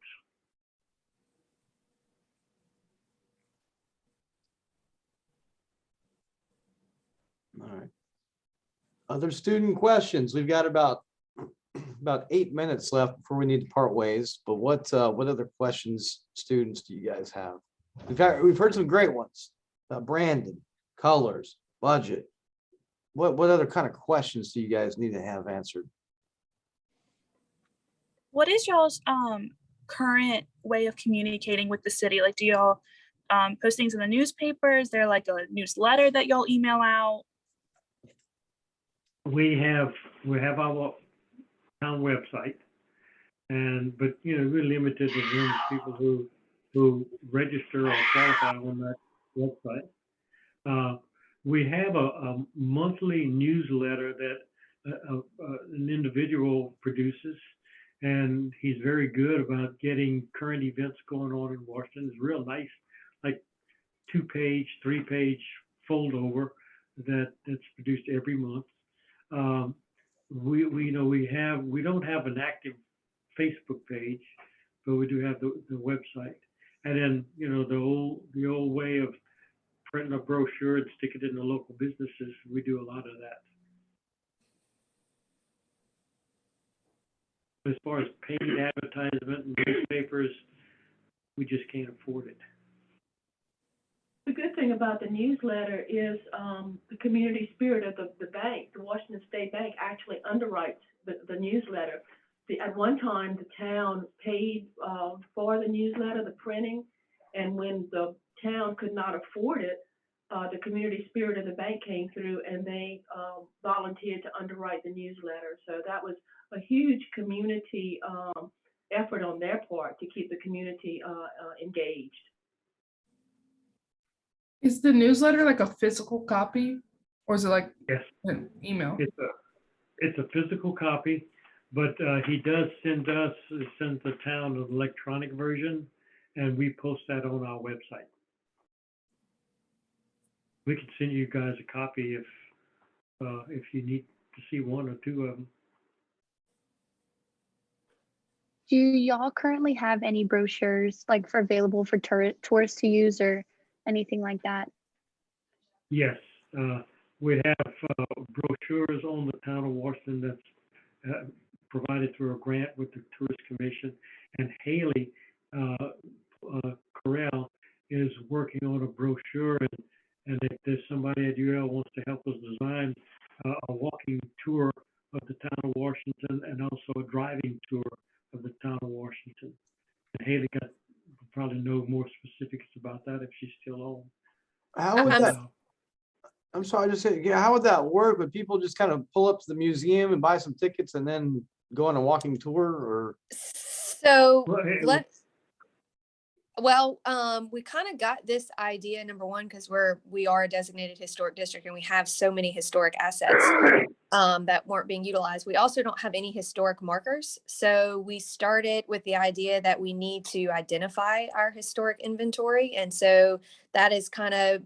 All right. Other student questions? We've got about 8 minutes left before we need to part ways. But what other questions, students, do you guys have? We've heard some great ones about branding, colors, budget. What other kind of questions do you guys need to have answered? What is y'all's current way of communicating with the city? Like, do y'all post things in the newspaper? Is there like a newsletter that y'all email out? We have our town website, but you know, we're limited to the number of people who register or qualify on that website. We have a monthly newsletter that an individual produces, and he's very good about getting current events going on in Washington. It's real nice, like 2-page, 3-page fold over that's produced every month. We don't have an active Facebook page, but we do have the website. And then, you know, the old way of printing a brochure and stick it in the local businesses, we do a lot of that. As far as paid advertisement and newspapers, we just can't afford it. The good thing about the newsletter is the community spirit of the bank, the Washington State Bank, actually underwrites the newsletter. At one time, the town paid for the newsletter, the printing, and when the town could not afford it, the community spirit of the bank came through and they volunteered to underwrite the newsletter. So that was a huge community effort on their part to keep the community engaged. Is the newsletter like a physical copy, or is it like Yes, an email? it's a physical copy, but he does send the town an electronic version, and we post that on our website. We can send you guys a copy if you need to see one or two of them. Do y'all currently have any brochures like available for tourists to use or anything like that? Yes, we have brochures on the town of Washington that's provided through a grant with the Tourist Commission, and Haley Corral is working on a brochure, and if there's somebody at UL wants to help us design a walking tour of the town of Washington and also a driving tour of the town of Washington. And Haley will probably know more specifics about that if she's still on. How would that? I'm sorry, just say, yeah, how would that work? Would people just kind of pull up to the museum and buy some tickets and then go on a walking tour, or? So Well, let's, Well, we kind of got this idea, number one, because we are a designated historic district and we have so many historic assets that weren't being utilized. We also don't have any historic markers. So we started with the idea that we need to identify our historic inventory. And so that is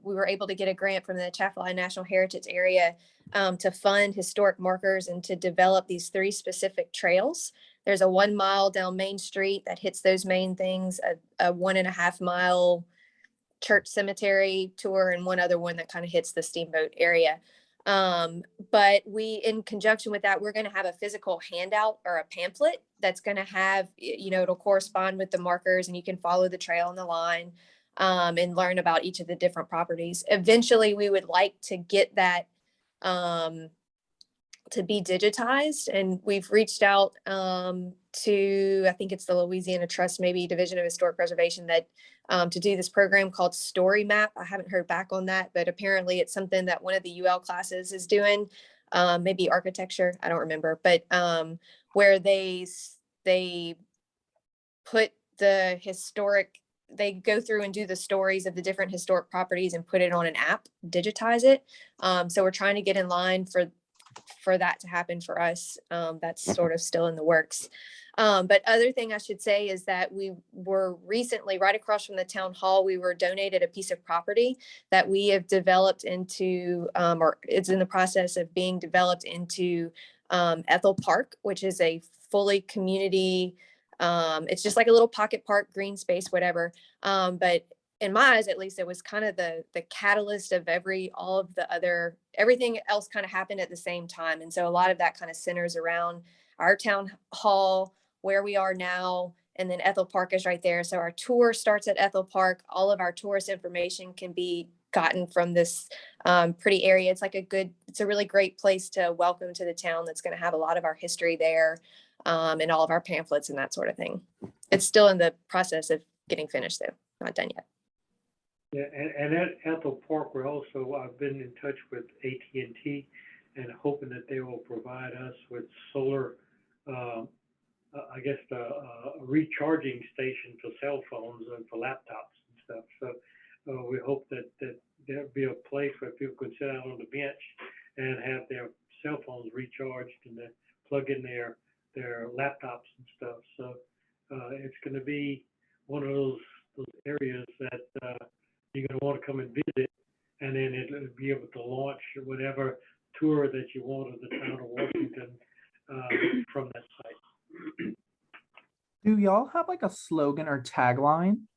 we were able to get a grant from the Atchafalaya National Heritage Area to fund historic markers and to develop these 3 specific trails. There's a 1 mile down Main Street that hits those main things, a 1.5 mile church cemetery tour, and one other one that kind of hits the Steamboat area. But in conjunction with that, we're going to have a physical handout or a pamphlet that's going to have, it'll correspond with the markers and you can follow the trail and the line and learn about each of the different properties. Eventually, we would like to get that to be digitized, and we've reached out to, I think it's the Louisiana Trust, maybe Division of Historic Preservation, that to do this program called Story Map. I haven't heard back on that, but apparently it's something that one of the UL classes is doing, maybe architecture, I don't remember, but where they put the historic, they go through and do the stories of the different historic properties and put it on an app, digitize it. So we're trying to get in line for that to happen for us. That's sort of still in the works. But other thing I should say is that we were recently, right across from the town hall, we were donated a piece of property that we have developed into, or it's in the process of being developed into Ethel Park, which is a fully community, it's just like a little pocket park, green space, whatever. But in my eyes, at least, it was kind of the catalyst of everything else kind of happened at the same time. And so a lot of that kind of centers around our town hall, where we are now, and then Ethel Park is right there. So our tour starts at Ethel Park. All of our tourist information can be gotten from this pretty area. It's a really great place to welcome to the town that's going to have a lot of our history there, and all of our pamphlets and that sort of thing. It's still in the process of getting finished, though, not done yet. Yeah, and at Ethel Park, I've been in touch with AT&T and hoping that they will provide us with solar, I guess, a recharging station for cell phones and for laptops and stuff. So we hope that there'll be a place where people can sit out on the bench and have their cell phones recharged and then plug in their laptops and stuff. So it's going to be one of those areas that you're going to want to come and visit, and then it'll be able to launch whatever tour that you want of the town of Washington from that site. Do y'all have like a slogan or tagline?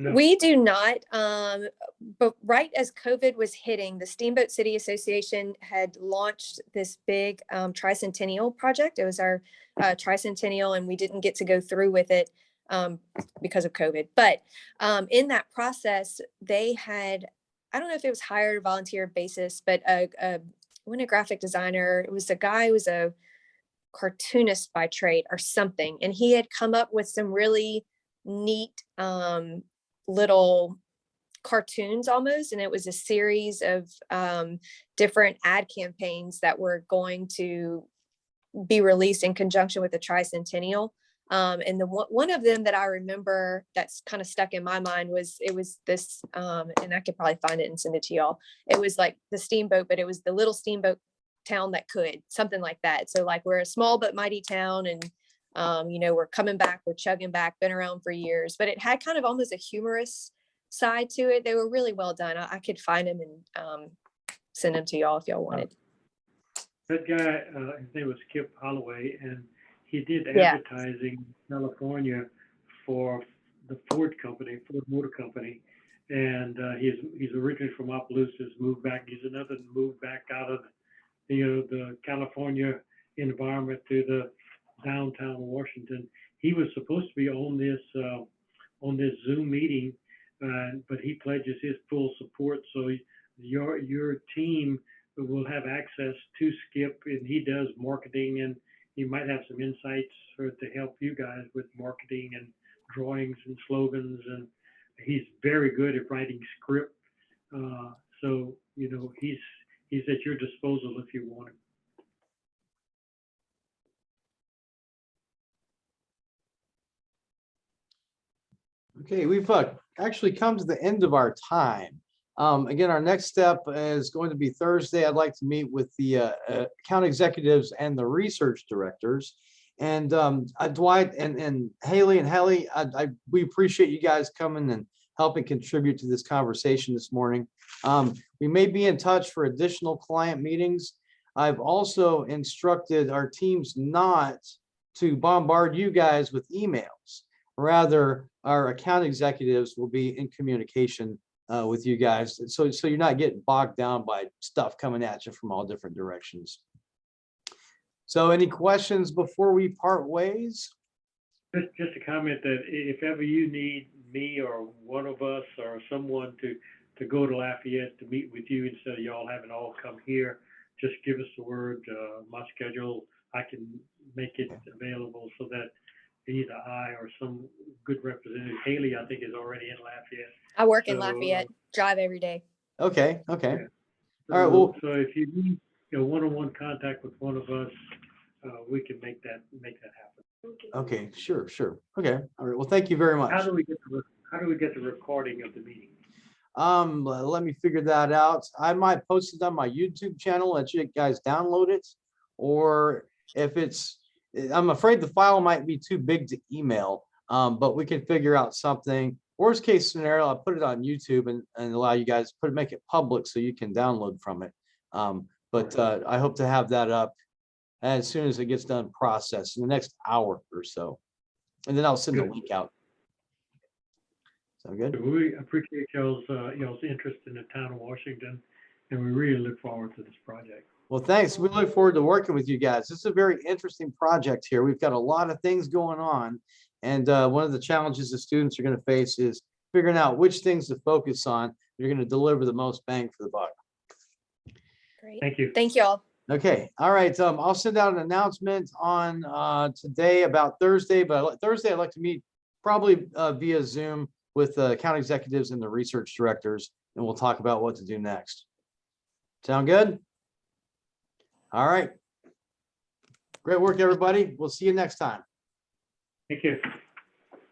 No. We do not, but right as COVID was hitting, the Steamboat City Association had launched this big tricentennial project. It was our tricentennial, and we didn't get to go through with it because of COVID. But in that process, they had, I don't know if it was hired or volunteer basis, but when a graphic designer, it was a guy who was a cartoonist by trade or something, and he had come up with some really neat little cartoons almost, and it was a series of different ad campaigns that were going to be released in conjunction with the tricentennial. And one of them that I remember that's kind of stuck in my mind was this, and I could probably find it and send it to y'all. It was like the steamboat, but it was the little steamboat town that could, something like that. So like, we're a small but mighty town, and we're coming back, we're chugging back, been around for years, but it had kind of almost a humorous side to it. They were really well done. I could find them and send them to y'all if y'all wanted. That guy, his name was Skip Holloway, and he did advertising in California for the Ford Motor Company. And he's originally from Opelousas, moved back. He's another moved back out of the California environment to the downtown Washington. He was supposed to be on this Zoom meeting, but he pledges his full support. So your team will have access to Skip, and he does marketing, and he might have some insights to help you guys with marketing and drawings and slogans. And he's very good at writing script. So he's at your disposal if you want him. Okay, we've actually come to the end of our time. Again, our next step is going to be Thursday. I'd like to meet with the account executives and the research directors. And Dwight and Haley and Hallie, we appreciate you guys coming and helping contribute to this conversation this morning. We may be in touch for additional client meetings. I've also instructed our teams not to bombard you guys with emails. Rather, our account executives will be in communication with you guys. So you're not getting bogged down by stuff coming at you from all different directions. So any questions before we part ways? Just a comment that if ever you need me or one of us or someone to go to Lafayette to meet with you instead of y'all having all come here, just give us the word. My schedule, I can make it available so that either I or some good representative, Haley, I think is already in Lafayette. I work in So, Lafayette, drive every day. Okay. Yeah. All right. Well, So if you need one-on-one contact with one of us, we can make that happen. okay. Sure. Okay. All right. Well, thank you very much. How do we get the recording of the meeting? Let me figure that out. I might post it on my YouTube channel, let you guys download it. Or if I'm afraid the file might be too big to email, but we can figure out something. Worst case scenario, I'll put it on YouTube and allow you guys to make it public so you can download from it. But I hope to have that up as soon as it gets done processed in the next hour or so. And then I'll send the Good. link out. Sound good? We appreciate y'all's interest in the town of Washington, and we really look forward to this project. Well, thanks. We look forward to working with you guys. This is a very interesting project here. We've got a lot of things going on. And one of the challenges the students are going to face is figuring out which things to focus on. You're going to deliver the most bang for the buck. Great. Thank you. Thank you all. Okay. All right. I'll send out an announcement on today about Thursday, but Thursday I'd like to meet probably via Zoom with the account executives and the research directors, and we'll talk about what to do next. Sound good? All right. Great work, everybody. We'll see you next time. Thank you.